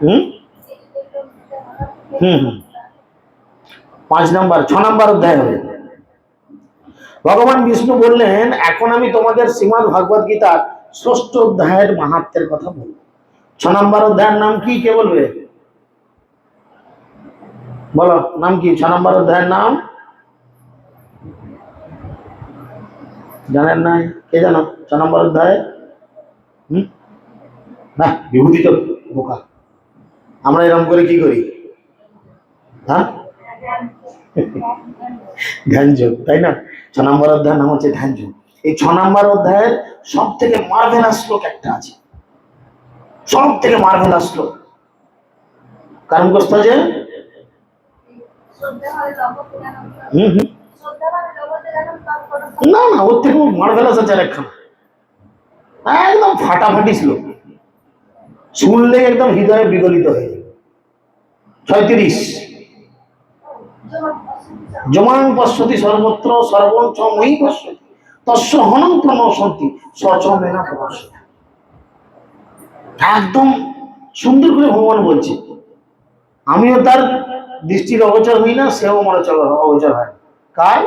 হুম হুম হুম 6 নম্বর অধ্যায় হবে। ভগবান বিষ্ণু বললেন, এখন আমি তোমাদের শ্রীমদ্ ভগবদ গীতার 6ষ্ঠ অধ্যায়ের মাহাত্ম্যের কথা বলবো। 6 নম্বর অধ্যায়ের নাম কি? কে বলবে? বলো, নাম কি 6 নম্বর অধ্যায়ের নাম? জানেন নাই? কে জানো 6 নম্বর অধ্যায়? না, বিভূতি তো বোকা। আমরা এরকম করে কি করি? হ্যাঁ, ধ্যান যোগ, তাই না? 6 নম্বর অধ্যায়ের নাম হচ্ছে ধ্যান যোগ। এই 6 নম্বর অধ্যায়ের সব থেকে মার্ভেলাস শ্লোক একটা আছে, সব থেকে মার্ভেলাস শ্লোক। কারণ কষ্ট যে না না, ওর থেকে মার্ভেলাস আছে একখানা, একদম ফাটাফাটি শ্লোক, শুনলে একদম হৃদয়ে বিগলিত হয়ে যাবে। 36 জমাং পশ্যতি সর্বত্র সর্বং চ ময়ি পশ্যতি তস্য হনং প্রণশন্তি সচ মেনা প্রণশ্যতি। একদম সুন্দর করে ভগবান বলছে, আমিও তার দৃষ্টির অগোচর হই না, সেও আমার অগোচর হয় না। কার?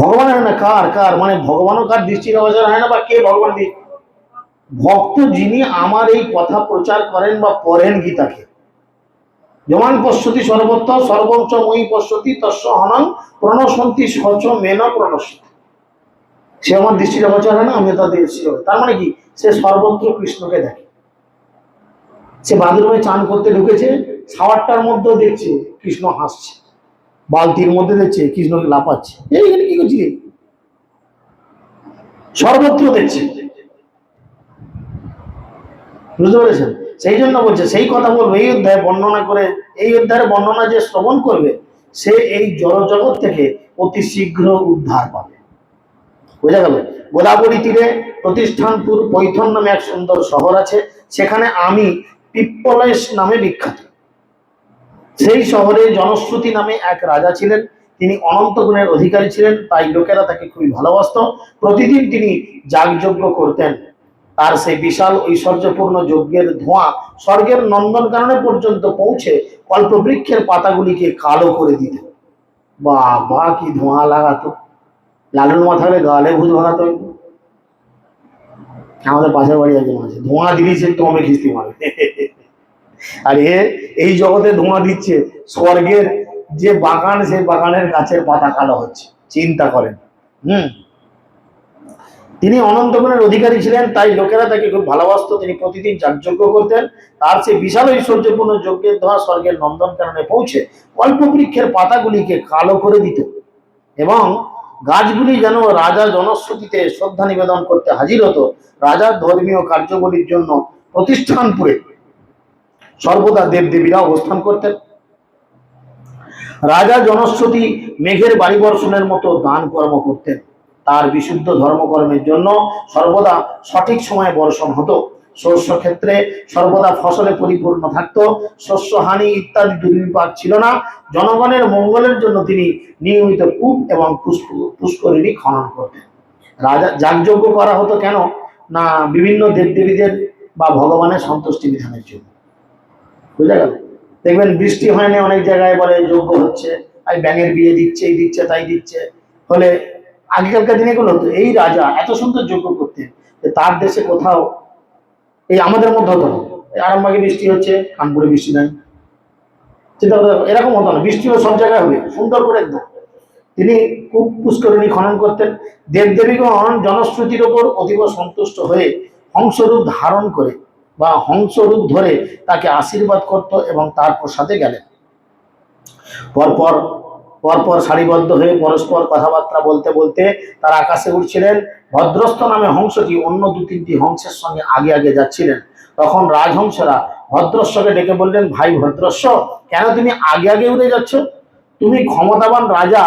ভগবানের না, কার কার মানে ভগবানও কার দৃষ্টির অগোচর হয় না, বা কে ভগবান? ভক্ত যিনি আমার এই কথা প্রচার করেন বা পড়েন গীতাকে, যমান পশ্যতি সর্বত্র সর্বং চ ময়ি পশ্যতি তস্য হনং প্রণশন্তি সচ মেন প্রণশ্যতি। সে আমার দৃষ্টির অগোচর হয় না, আমি তার দৃষ্টির অগোচর। তার মানে কি? সে সর্বত্র কৃষ্ণকে দেখে। সে বাথরুমে চান করতে ঢুকেছে, শাওয়ারটার মধ্যেও দেখছে কৃষ্ণ হাসছে, বালতির মধ্যে দেখছে কৃষ্ণকে লাফাচ্ছে, এইখানে কি করছি? সর্বত্র দেখছে। বুঝতে পেরেছেন? সেই জন্য বলছে, সেই কথা বলবো এই অধ্যায় বর্ণনা করে, এই অধ্যায়ের বর্ণনা যে শ্রবণ করবে সে এই জড় জগৎ থেকে অতি শীঘ্র উদ্ধার পাবে। বোঝা গেল? গোদাবরী তীরে প্রতিষ্ঠানপুর পৈথন নামে এক সুন্দর শহর আছে, সেখানে আমি পিপ্পলেশ নামে বিখ্যাত। সেই শহরে জনশ্রুতি নামে এক রাজা ছিলেন, তিনি অনন্ত গুণের অধিকারী ছিলেন, তাই লোকেরা তাকে খুবই ভালোবাসত। প্রতিদিন তিনি যাগযজ্ঞ করতেন। তার সেই বিশাল ঐশ্বর্যপূর্ণ যজ্ঞের ধোঁয়া স্বর্গের নন্দনকাননে পর্যন্ত পৌঁছে কল্পবৃক্ষের পাতাগুলিকে কালো করে দিত। বাবা কি ধোঁয়া লাগাতো! লালুর মাথায় গালে ভূত ভাগাতো। আমাদের পাশের বাড়ি একজন আছে, ধোঁয়া দিয়েছে তোমে খিস্তি মারবে। আর এই জগতে ধোঁয়া দিচ্ছে, স্বর্গের যে বাগান, সেই বাগানের গাছের পাতা কালো হচ্ছে, চিন্তা করেন। তিনি অনন্ত গুণের অধিকারী ছিলেন, তাই লোকেরা তাকে খুব ভালোবাসত। তিনি প্রতিদিন যাগযজ্ঞ করতেন। তার সেই বিশাল ঐশ্বর্যপূর্ণ যজ্ঞের ধোঁয়া স্বর্গের নন্দনকাননে পৌঁছে কল্পবৃক্ষের পাতাগুলিকে কালো করে দিত, এবং গাছগুলি যেন রাজা জনশ্রুতিতে শ্রদ্ধা নিবেদন করতে হাজির হতো। রাজার ধর্মীয় কার্যগুলির জন্য প্রতিষ্ঠানপুরে সর্বদা দেবদেবীরা অবস্থান করতেন। রাজা জনশ্রুতি মেঘের বাড়ি বর্ষণের মতো দান কর্ম করতেন। তার বিশুদ্ধ ধর্মকর্মের জন্য সর্বদা সঠিক সময়ে বর্ষণ হতো। শস্য ক্ষেত্রে সর্বদা ফসলে পরিপূর্ণ থাকত। শস্য হানি ইত্যাদি দুর্বিপাক ছিল না। জনগণের মঙ্গলের জন্য তিনি নিয়মিত কূপ এবং পুষ্করিণী খনন করতেন। রাজা যাগযজ্ঞ করা হতো কেন? না বিভিন্ন দেবদেবীদের বা ভগবানের সন্তুষ্টি বিধানের জন্য। বুঝা গেল? দেখবেন বৃষ্টি হয়নি অনেক জায়গায়, বলে যজ্ঞ হচ্ছে, আর ব্যাঙের বিয়ে দিচ্ছে, এই দিচ্ছে, তাই দিচ্ছে। ফলে আগেকালকার দিনে গুলো হতো, এই রাজা এত সুন্দর যজ্ঞ করতেন, তার দেশে কোথাও এই আমাদের মধ্যে হতো না। আরামবাগে বৃষ্টি হচ্ছে, কানপুরে বৃষ্টি নাই, চিন্তা করতে এরকম হতো না। বৃষ্টিও সব জায়গায় হবে সুন্দর করে একদম। তিনি খুব পুষ্করিণী খনন করতেন। দেবদেবীগণ জনশ্রুতির ওপর অতীব সন্তুষ্ট হয়ে হংসরূপ ধারণ করে বা হংসরূপ ধরে তাকে আশীর্বাদ করত এবং তার প্রসাদে গেলেন। পরপর পরপর সারিবদ্ধ হয়ে পরস্পর কথাবার্তা বলতে বলতে তার আকাশে উঠছিলেন। ভদ্রস্থ নামে হংসটি অন্য 2-3টি হংসের সঙ্গে আগে আগে যাচ্ছিলেন। তখন রাজহংসরা ভদ্রশ্বকে ডেকে বললেন, ভাই ভদ্রস্ব, কেন তুমি আগে আগে উড়ে যাচ্ছ? তুমি ক্ষমতাবান রাজা,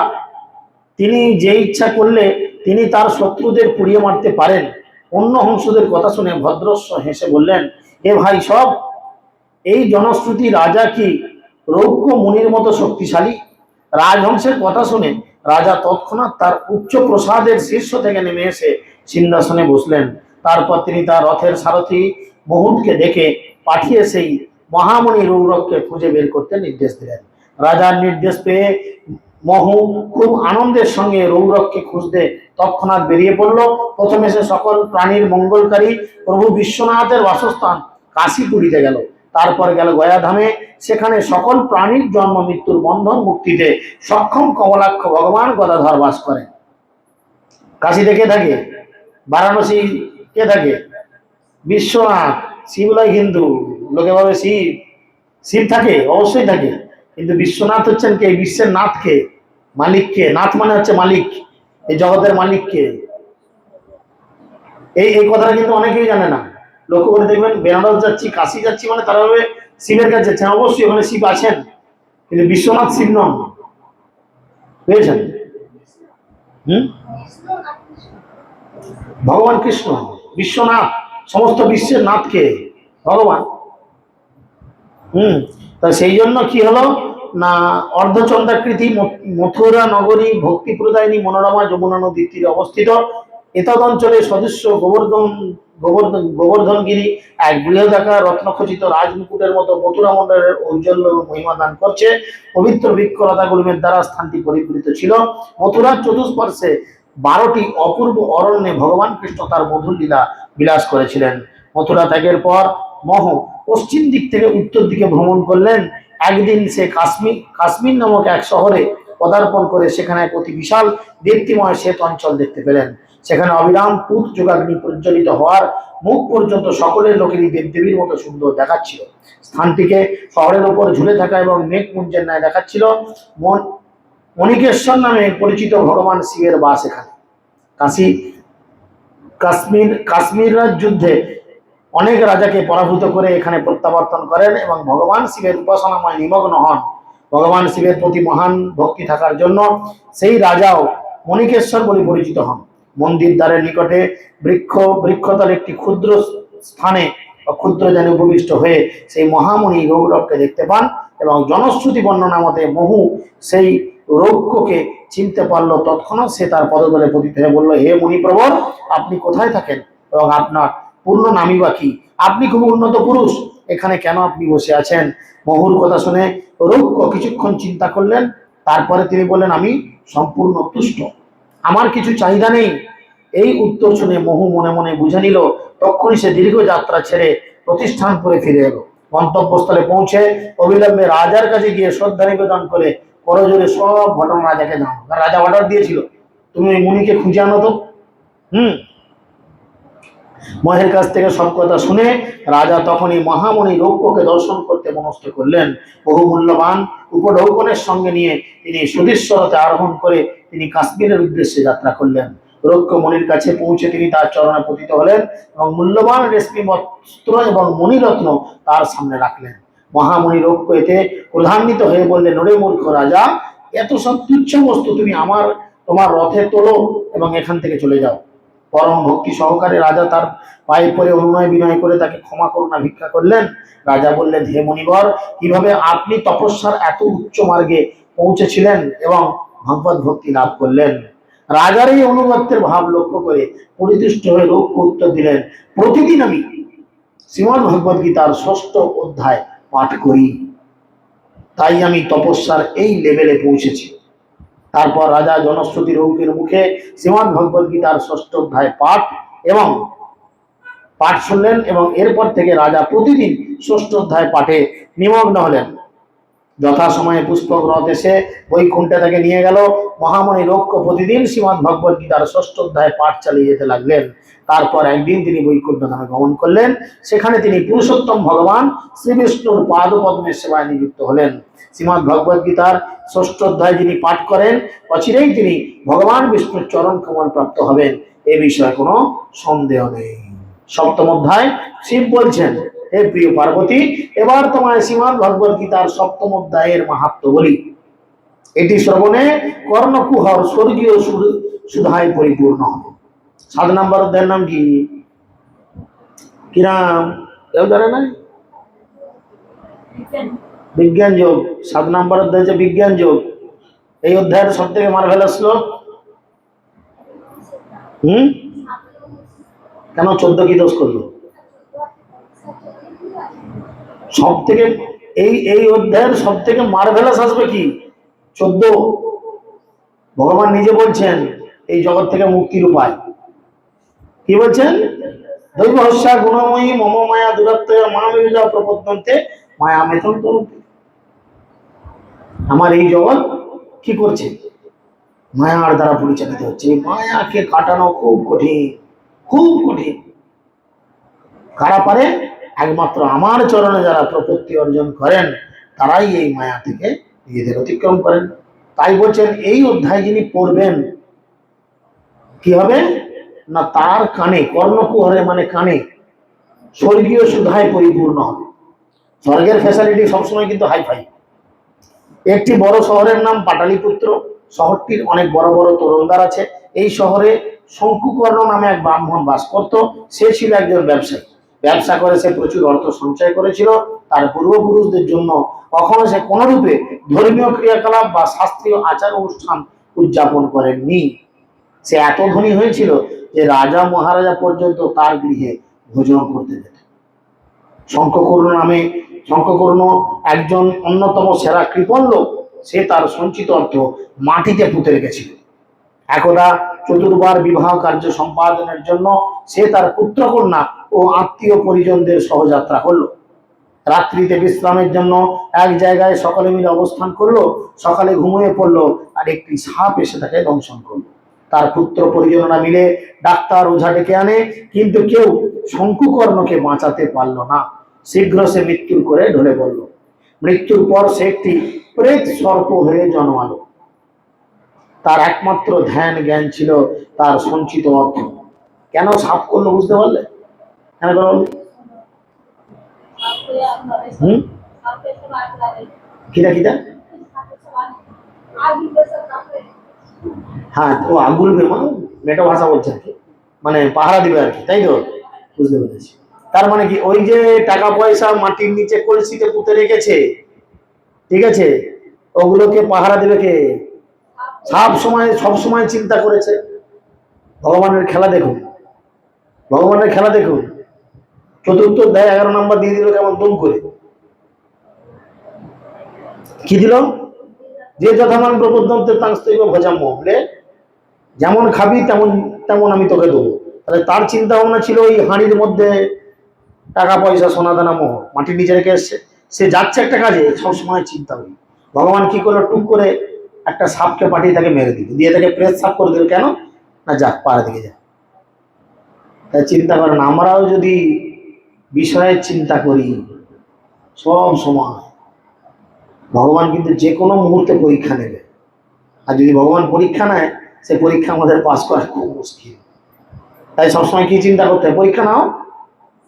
তিনি যে ইচ্ছা করলে তিনি তার শত্রুদের পুড়িয়ে মারতে পারেন। অন্য হংসদের কথা শুনে ভদ্রস্ব হেসে বললেন, হে ভাই সব, এই জনশ্রুতি রাজা কি রৌক্য মুনির মতো শক্তিশালী? রাজহংসের কথা শুনে রাজা তৎক্ষণাৎ তার উচ্চ প্রসাদের শীর্ষ থেকে নেমে এসে সিংহাসনে বসলেন। তারপর তিনি তার রথের সারথি বহুতকে ডেকে পাঠিয়ে সেই মহামণি রৌরককে খুঁজে বের করতে নির্দেশ দিলেন। রাজার নির্দেশ পেয়ে মহু খুব আনন্দের সঙ্গে রৌরককে খুঁজতে তৎক্ষণাৎ বেরিয়ে পড়ল। প্রথমে সে সকল প্রাণীর মঙ্গলকারী প্রভু বিশ্বনাথের বাসস্থান কাশীপুরীতে গেল। তারপর গেল গয়াধামে, সেখানে সকল প্রাণীর জন্ম মৃত্যুর বন্ধন মুক্তিতে সক্ষম কমলাক্ষ ভগবান গদাধর বাস করেন। কাশীতে কে থাকে? বারাণসী কে থাকে? বিশ্বনাথ। শিবলাই হিন্দু, লোকে ভাবে শিব, শিব থাকে, অবশ্যই থাকে, কিন্তু বিশ্বনাথ হচ্ছেন কে? বিশ্বের নাথ কে? মালিক কে? নাথ মানে হচ্ছে মালিক, এই জগতের মালিক কে? এই কথাটা কিন্তু অনেকেই জানে না। লক্ষ্য করে দেখবেন, বেনারস যাচ্ছি, কাশী যাচ্ছি, মানে তারা ভাবে শিবের কাছে যাচ্ছে। অবশ্যই ওখানে শিব আছেন, কিন্তু বিশ্বনাথ শিব নন। বুঝেছেন? ভগবান কৃষ্ণ বিশ্বনাথ, সমস্ত বিশ্বের নাথকে ভগবান। তা সেই জন্য কি হলো না, অর্ধচন্দ্রাকৃতি মথুরা নগরী ভক্তি প্রদায়িনী মনোরমা যমুনা নদীর তীরে অবস্থিত। এতদ অঞ্চলে সদস্য গোবর্ধনগিরি এক বৃহদাকার রত্নখচিত রাজমুকুটের মতো মথুরা মন্ডলের ঔজ্জ্বল্য মহিমা দান করছে। পবিত্র বৃক্ষলতা গুল্মের দ্বারা স্থানটি পরিপূরিত ছিল। মথুরার চতুষ্পার্শ্বে 12টি অপূর্ব অরণ্যে ভগবান কৃষ্ণ তার মধুর লীলা বিলাস করেছিলেন। মথুরা ত্যাগের পর মহ পশ্চিম দিক থেকে উত্তর দিকে ভ্রমণ করলেন। একদিন সে কাশ্মীর নামক এক শহরে পদার্পণ করে সেখানে এক অতি বিশাল দীপ্তিময় শ্বেত অঞ্চল দেখতে পেলেন। সেখানে অবিরাম পুত যোগাগ্নি প্রজ্বলিত হওয়ার মুখ পর্যন্ত সকলের লোকেরই দেবদেবীর মতো সুন্দর দেখাচ্ছিল। স্থানটিকে শহরের উপর ঝুলে থাকা এবং মেঘপুঞ্জের ন্যায় দেখাচ্ছিল। মণিকেশ্বর নামে পরিচিত ভগবান শিবের বাস এখানে। কাশ্মীর যুদ্ধে অনেক রাজাকে পরাভূত করে এখানে প্রত্যাবর্তন করেন এবং ভগবান শিবের উপাসনাময় নিমগ্ন হন। ভগবান শিবের প্রতি মহান ভক্তি থাকার জন্য সেই রাজাও মণিকেশ্বর বলে পরিচিত হন। মন্দির দ্বারের নিকটে বৃক্ষতল একটি ক্ষুদ্র স্থানে ক্ষুদ্র জানে উপবিষ্ট হয়ে সেই মহামণি রৌরবকে দেখতে পান এবং জনশ্রুতি বর্ণনা মতে মহু সেই রৌক্যকে চিনতে পারলো। তৎক্ষণাৎ সে তার পদতলে পতিত হয়ে বলল, হে মুনিপ্রবর, আপনি কোথায় থাকেন এবং আপনার পূর্ণ নামই বা কি? আপনি খুব উন্নত পুরুষ, এখানে কেন আপনি বসে আছেন? মহুর কথা শুনে রৌক্য কিছুক্ষণ চিন্তা করলেন। তারপরে তিনি বললেন, আমি সম্পূর্ণ তুষ্ট, আমার কিছু চাহিদা নেই। এই উত্তর শুনে মহু মনে মনে বুঝে নিল। তখনই সে দীর্ঘ যাত্রা ছেড়ে প্রতিষ্ঠানপুরে ফিরে এলো। গন্তব্যস্থলে পৌঁছে অবিলম্বে রাজার কাছে গিয়ে শ্রদ্ধা নিবেদন করে করজোরে সব ঘটনা রাজাকে জানানো। রাজা অর্ডার দিয়েছিল, তুমি ওই মুনিকে খুঁজে আনো তো। মহের কাছ থেকে সব কথা শুনে রাজা তখনই মহামণি রৌপ্যকে দর্শন করতে মনস্থ করলেন। বহু মূল্যবান উপঢৌকনের সঙ্গে নিয়ে তিনি সুদীশ্বরতে আরোহণ করে তিনি কাশ্মীরের উদ্দেশ্যে যাত্রা করলেন। রৌপ্য মণির কাছে পৌঁছে তিনি তার চরণে পতিত হলেন এবং মূল্যবান রেশমি বস্ত্র এবং মণিরত্ন তার সামনে রাখলেন। মহামণি রৌপ্য এতে ক্রধান্বিত হয়ে বললেন, ওরে মূর্খ রাজা, এত সব তুচ্ছ বস্তু তুমি তোমার রথে তোলো এবং এখান থেকে চলে যাও। পরম ভক্তি সহকারে রাজা তার পায়ে পড়ে অনুনয় বিনয় করে তাকে ক্ষমা করুণা ভিক্ষা করলেন। রাজা বললেন, হে মণিবর, কিভাবে আপনি তপস্যার এত উচ্চ মার্গে পৌঁছেছিলেন এবং ভগবত ভক্তি লাভ করলেন? রাজার এই অনুগত্যের ভাব লক্ষ্য করে পরিতুষ্ট হয়ে রৌপ্য উত্তর দিলেন, প্রতিদিন আমি শ্রীমদ্ ভগবত গীতার 6ষ্ঠ অধ্যায় পাঠ করি, তাই আমি তপস্যার এই লেভেলে পৌঁছেছি। তারপর রাজা জনশ্রুতি রৌপ্যের মুখে শ্রীমদ্ ভগবত গীতার 6ষ্ঠ অধ্যায় পাঠ শুনলেন এবং এরপর থেকে রাজা প্রতিদিন 6ষ্ঠ অধ্যায় পাঠে নিমগ্ন হলেন। যথাসময়ে পুষ্পক রথ এসে বৈকুণ্ঠে তাকে নিয়ে গেল। মহামণি রৌপ্য প্রতিদিন শ্রীমদ্ ভগবত গীতার 6ষ্ঠ অধ্যায় পাঠ চালিয়ে যেতে লাগলেন। তারপর একদিন তিনি বৈকুণ্ঠ ধামে গমন করলেন। সেখানে তিনি পুরুষোত্তম ভগবান শ্রীবিষ্ণুর পাদপদ্মের সেবায় নিযুক্ত হলেন। শ্রীমদ্ ভগবত গীতার 6ষ্ঠ অধ্যায় যিনি পাঠ করেন, অচিরেই তিনি ভগবান বিষ্ণুর চরণ কমল প্রাপ্ত হবেন, এ বিষয়ে কোনো সন্দেহ নেই। 7ম অধ্যায় শিব বলছেন, হে প্রিয় পার্বতী, এবার তোমায় শ্রীমদ্ ভগবত গীতার 7ম অধ্যায়ের মাহাত্ম্য বলি। এটি শ্রবণে কর্ণকুহর স্বর্গীয় সুধায় পরিপূর্ণ হবে। 7 নম্বর অধ্যায়ের নাম কি? কিরাম কেউ জানে না? বিজ্ঞান যোগ। 7 নম্বর অধ্যায় হচ্ছে বিজ্ঞান যোগ। এই অধ্যায়ের সব থেকে মার্ভেলাস শ্লোক কেন 14 কি দোষ করলো? সব থেকে এই অধ্যায়ের সব থেকে মার্ভেলাস আসবে কি? 14। ভগবান নিজে বলছেন এই জগৎ থেকে মুক্তির উপায় কি বলছেন? দৈবহস্যা গুণময়ী মম মায়া দূরত্ব মামেবিজা প্রপদ্যন্তে মায়া মেথন তরুতি। আমার এই জগৎ কি করছে? মায়ার দ্বারা পরিচালিত হচ্ছে। মায়াকে কাটানো খুব কঠিন, খুব কঠিন। কারা পারে? একমাত্র আমার চরণে যারা প্রপত্তি অর্জন করেন তারাই এই মায়া থেকে নিজেদের অতিক্রম করেন। তাই বলছেন এই অধ্যায় যিনি পড়বেন কি হবে না, তার কানে, কর্ণকুহরে মানে কানে, স্বর্গীয় সুধায় পরিপূর্ণ হবে। স্বর্গের ফ্যাসিলিটি সবসময় কিন্তু হাইফাই। একটি বড় শহরের নাম পাটালিপুত্র। শহরটির অনেক বড় বড় তোরণদ্বার আছে। এই শহরে শঙ্কুকর্ণ নামে এক ব্রাহ্মণ বাস করত। সে ছিল একজন ব্যবসায়ী। ব্যবসা করে সে প্রচুর অর্থ সঞ্চয় করেছিল। তার পূর্বপুরুষদের জন্য কখনো সে কোনরূপে ধর্মীয় ক্রিয়াকলাপ বা শাস্ত্রীয় আচার অনুষ্ঠান উদযাপন করেননি। সে এত ধনী হয়েছিল যে রাজা মহারাজা পর্যন্ত তার গৃহে ভোজন করতে যেত। শঙ্ককর্ণ একজন অন্যতম সেরা কৃপণ লোক। সে তার সঞ্চিত অর্থ মাটিতে পুঁতে রেখেছিল। একদা চতুর্বার বিবাহ কার্য সম্পাদনের জন্য সে তার পুত্রকন্যা ও আত্মীয় পরিজনদের সহযাত্রা করলো। রাত্রিতে বিশ্রামের জন্য এক জায়গায় সকলে মিলে অবস্থান করলো। সকালে ঘুমিয়ে পড়লো আর একটি সাপ এসে তাকে দংশন করলো। তার পুত্র পরিজনরা মিলে ডাক্তার ওঝা ডেকে আনে, কিন্তু কেউ শঙ্কুকর্ণকে বাঁচাতে পারলো না। শীঘ্র সে মৃত্যুর করে ঢলে পড়ল। মৃত্যুর পর সে একটি প্রেত সর্প হয়ে জন্মালো। তার একমাত্র ধ্যান জ্ঞান ছিল তার সঞ্চিত অর্থ। কেন সাপ করলো বুঝতে পারলে? কেন করলো? কিনা কিনা হ্যাঁ, ও আগুন মেটা ভাষা বলছে আর কি, মানে পাহারা দিবে আর কি, তাই তো? বুঝতে পেরেছি। তার মানে কি, ওই যে টাকা পয়সা মাটির নিচে কলসিতে পুঁতে রেখেছে, ঠিক আছে, ওগুলোকে পাহারা দেবে কে? সব সময় চিন্তা করেছে। ভগবানের খেলা দেখুন, ভগবানের খেলা দেখুন। চতুর্থ অধ্যায় 11 নম্বর দিয়ে দিল কেমন দুম করে। কি দিল? যে যথামান প্রবুদ্ধন্তে তাংস্তৈব ভজাম্য, বলে যেমন খাবি তেমন তেমন আমি তোকে দেবো। তাহলে তার চিন্তা ভাবনা ছিল ওই হাঁড়ির মধ্যে টাকা পয়সা সোনা দানা মোহ মাটির নিচে রেখে এসছে। সে যাচ্ছে একটা কাজে, সবসময় চিন্তা করি। ভগবান কি করলো, টুক করে একটা সাপকে পাঠিয়ে তাকে মেরে দিল, দিয়ে তাকে প্রেস সাপ করে দিল। কেন না, যাক পাড়া দিকে যা। তাই চিন্তা করেন, আমরাও যদি বিষয়ের চিন্তা করি সব সময়, ভগবান কিন্তু যে কোনো মুহূর্তে পরীক্ষা নেবে। আর যদি ভগবান পরীক্ষা নেয়, সে পরীক্ষা আমাদের পাস করা খুব মুশকিল। তাই সবসময় কি চিন্তা করতে হয়, পরীক্ষা নাও,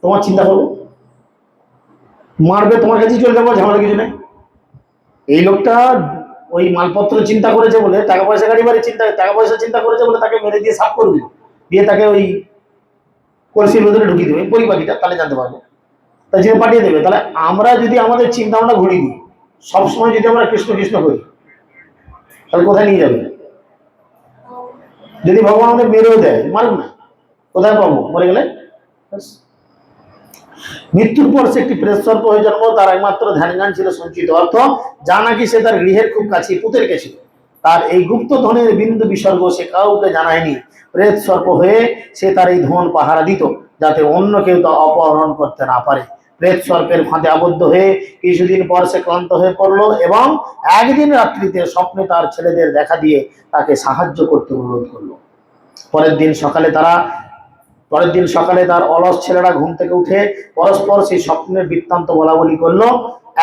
তোমার চিন্তা করবো, মারবে তোমার কাছেই চলে যাবো, ঝামেলা কিছু নেই। এই লোকটা ওই মালপত্র চিন্তা করেছে বলে, টাকা পয়সা গাড়ি বাড়ি টাকা পয়সা চিন্তা করেছে বলে তাকে মেরে দিয়ে সাফ করে দিল, দিয়ে তাকে ওই কলসির ভেতরে ঢুকিয়ে দেবে পরিপাটিটা, তাহলে জানতে পারবো, তাই যে পাঠিয়ে দেবে। তাহলে আমরা যদি আমাদের চিন্তা ভাবনা ঘুরিয়ে দিই, সবসময় যদি আমরা কৃষ্ণ কৃষ্ণ করি, তাহলে কোথায় নিয়ে যাবে? যদি ভগবান আমাদের মেরেও দেয়, মারুক না, কোথায় পাবো মরে গেলে? মৃত্যুর পর সে একটি প্রেত সর্প হয়ে জন্ম। তার একমাত্র ধ্যান জ্ঞান ছিল সঞ্চিত অর্থ, যা নাকি সে তার গৃহের খুব কাছে পুঁতে রেখেছিল। তার এই গুপ্ত ধনের বিন্দু বিসর্গ সে কাউকে জানায়নি। প্রেত সর্প হয়ে সে তার এই ধন পাহারা দিত, যাতে অন্য কেউ তা অপহরণ করতে না পারে। প্রেত সর্পের ফাঁদে আবদ্ধ হয়ে কিছুদিন পর সে ক্লান্ত হয়ে পড়লো এবং একদিন রাত্রিতে স্বপ্নে তার ছেলেদের দেখা দিয়ে তাকে সাহায্য করতে অনুরোধ করলো। পরের দিন সকালে তার অলস ছেলেরা ঘুম থেকে উঠে পরস্পর সেই স্বপ্নের বৃত্তান্ত বলা বলি করলো।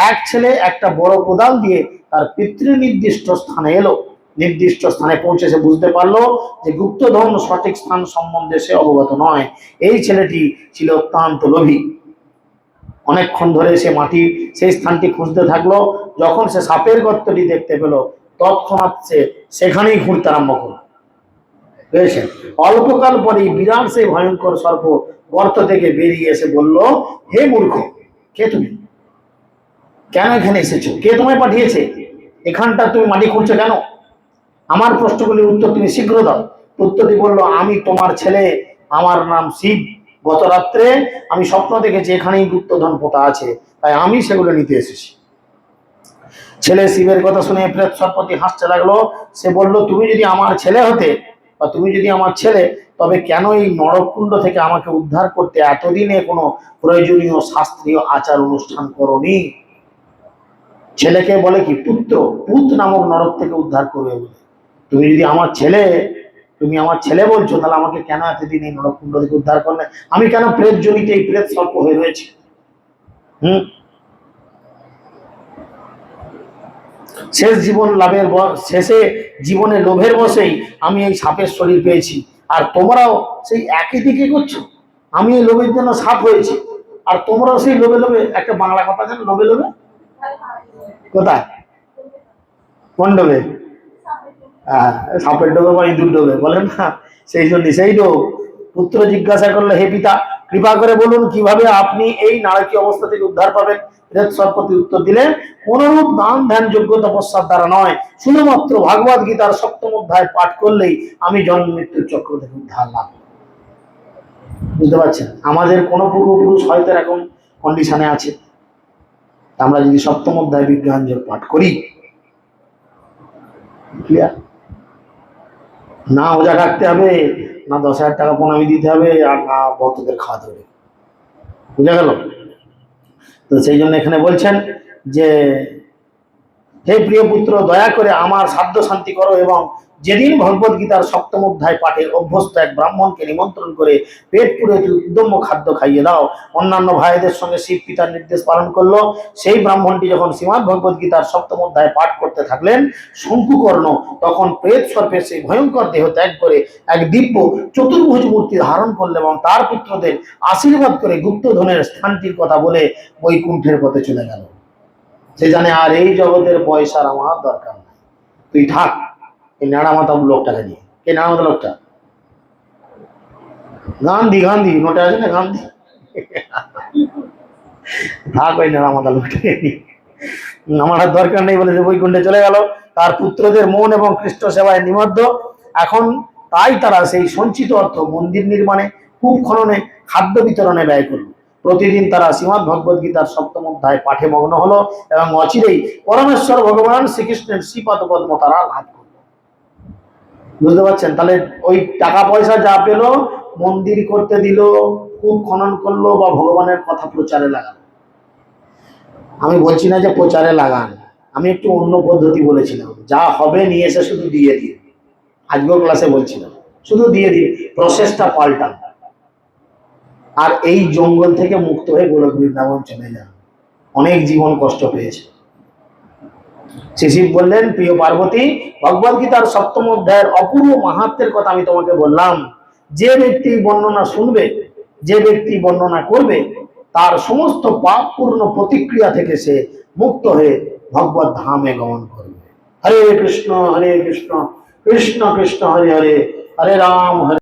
এক ছেলে একটা বড় কোদাল দিয়ে তার পিতৃ নির্দিষ্ট স্থানে এলো। নির্দিষ্ট স্থানে পৌঁছে সে বুঝতে পারলো যে গুপ্তধন সঠিক স্থান সম্বন্ধে সে অবগত নয়। এই ছেলেটি ছিল অত্যন্ত লোভী। অনেকক্ষণ ধরে সে মাটির সেই স্থানটি খুঁজতে থাকলো। যখন সে সাপের গর্তটি দেখতে পেল, তৎক্ষণাৎ সে সেখানেই ঘুরতে আরম্ভ করলো। অল্পকাল পরেই বিরাট সেই ভয়ঙ্কর সর্প গর্ত থেকে বেরিয়ে এসে বলল, হে মূর্খ, কে তুমি? কেন এখানে এসেছো? কে তোমায় পাঠিয়েছে? এখানটা তুমি মাটি খুঁড়ছো কেন? আমার প্রশ্নগুলির উত্তর তুমি শীঘ্র দাও। পুত্রটি বলল, আমি তোমার ছেলে, আমার নাম শিব। গত রাত্রে আমি স্বপ্ন দেখেছি এখানেই গুপ্তধন পোতা আছে, তাই আমি সেগুলো নিতে এসেছি। ছেলে শিবের কথা শুনে প্রেত সর্পটি হাসতে লাগলো। সে বলল, তুমি যদি আমার ছেলে হতে, বা তুমি যদি আমার ছেলে, তবে কেন এই নরকুণ্ড থেকে আমাকে উদ্ধার করতে এতদিনে কোনো প্রয়োজনীয় শাস্ত্রীয় আচার অনুষ্ঠান করনি? ছেলেকে বলে কি, পুত নামক নরক থেকে উদ্ধার করবে বলে। তুমি আমার ছেলে বলছো, তাহলে আমাকে কেন এতদিন এই নরকুণ্ড থেকে উদ্ধার করলে? আমি কেন প্রেত জনিতে এই প্রেত সর্প হয়ে রয়েছি? শেষে জীবনে লোভের বশেই আমি এই সাপের শরীর পেয়েছি, আর তোমরাও সেই একই দিকে করছো। আমি এই লোভের জন্য সাপ হয়েছি, আর তোমরাও সেই লোভে লোভে, একটা বাংলা কথা জানো, লোভে লোভে কোথায়, কোন ডোবে? সাপের ডোবে বা ইঁদুর ডোবে বলেন না, সেই জন্য সেই ডোব। পুত্র জিজ্ঞাসা করলো, হে পিতা, কৃপা করে বলুন কিভাবে আপনি এই নারকীয় অবস্থা থেকে উদ্ধার পাবেন। প্রেতসর্পতি উত্তর দিলেন, কোনরূপ দান ধ্যান যোগ্য তপস্যার দ্বারা নয়, শুধুমাত্র ভাগবত গীতার 7ম অধ্যায় পাঠ করলেই আমি জন্ম মৃত্যুর চক্র থেকে উদ্ধার লাভ। বুঝতে পারছেন? আমাদের কোন পূর্বপুরুষ হয়তো এরকম কন্ডিশনে আছে, আমরা যদি 7ম অধ্যায় বিজ্ঞান যোগ পাঠ করি, ক্লিয়ার? না ওজা রাখতে হবে, না 10,000 টাকা প্রণামী দিতে হবে, আর না ভক্তদের খাওয়াতে হবে। বুঝা গেল? তো সেই জন্য এখানে বলছেন যে, হে প্রিয় পুত্র, দয়া করে আমার সাধ্য শান্তি করো এবং যেদিন ভগবত গীতার 7ম অধ্যায় পাঠে অভ্যস্ত এক ব্রাহ্মণকে নিমন্ত্রণ করে পেট পুরে উদ্যম্য খাদ্য খাইয়ে দাও। অন্যান্য ভাইদের সঙ্গে শিব পিতার নির্দেশ পালন করলো। সেই ব্রাহ্মণটি যখন শ্রীমদ্ ভগবত গীতার 7ম অধ্যায় পাঠ করতে থাকলেন, শঙ্কুকর্ণ তখন প্রেত সর্পের সেই ভয়ঙ্কর দেহ ত্যাগ করে এক দিব্য চতুর্ভুজ মূর্তি ধারণ করলো এবং তার পুত্রদের আশীর্বাদ করে গুপ্তধনের স্থানটির কথা বলে বৈকুণ্ঠের পথে চলে গেল। সে জানে আর এই জগতের পয়সার আমার দরকার নাই, তুই থাক এই নাড়া মাথা লোকটাকে নিয়ে। কে নাড়া মাথা লোকটা? গান্ধী, গান্ধী নোটে আছে না, গান্ধী। থাক ওই নাড়া মাথা লোকটাকে নিয়ে, আমার আর দরকার নেই বলে বৈকুণ্ঠে চলে গেল। তার পুত্রদের মন এবং কৃষ্ণ সেবায় নিমগ্ন। এখন তাই তারা সেই সঞ্চিত অর্থ মন্দির নির্মাণে, কূপ খননে, খাদ্য বিতরণে ব্যয় করল। প্রতিদিন তারা শ্রীমদ্ ভগবত গীতার 7ম অধ্যায় পাঠে মগ্ন হলো এবং অচিরেই পরমেশ্বর ভগবান শ্রীকৃষ্ণের শ্রীপাদ পদ্ম তারা লাভ করল। বুঝতে পারছেন? তাহলে ওই টাকা পয়সা যা পেল, মন্দির করতে দিল, কূপ খনন করলো, বা ভগবানের কথা প্রচারে লাগালো। আমি বলছি না যে প্রচারে লাগান, আমি একটু অন্য পদ্ধতি বলেছিলাম, যা হবে নিয়ে এসে শুধু দিয়ে দিয়ে, আজকেও ক্লাসে বলছিলাম, শুধু দিয়ে দিয়ে প্রসেসটা পাল্টান, আর এই জঙ্গল থেকে মুক্ত হয়ে গোলক বৃন্দাবন চলে যান। অনেক জীবন কষ্ট পেয়েছে। শিব বললেন, প্রিয় পার্বতী, ভগবত গীতার 7ম অধ্যায়ের অপূর্ব মাহাত্ম্যের কথা আমি তোমাকে বললাম। যে ব্যক্তি বর্ণনা শুনবে, যে ব্যক্তি বর্ণনা করবে, তার সমস্ত পাপপূর্ণ প্রতিক্রিয়া থেকে সে মুক্ত হয়ে ভগবত ধামে গমন করবে। হরে কৃষ্ণ কৃষ্ণ কৃষ্ণ কৃষ্ণ হরে হরে, হরে রাম হরে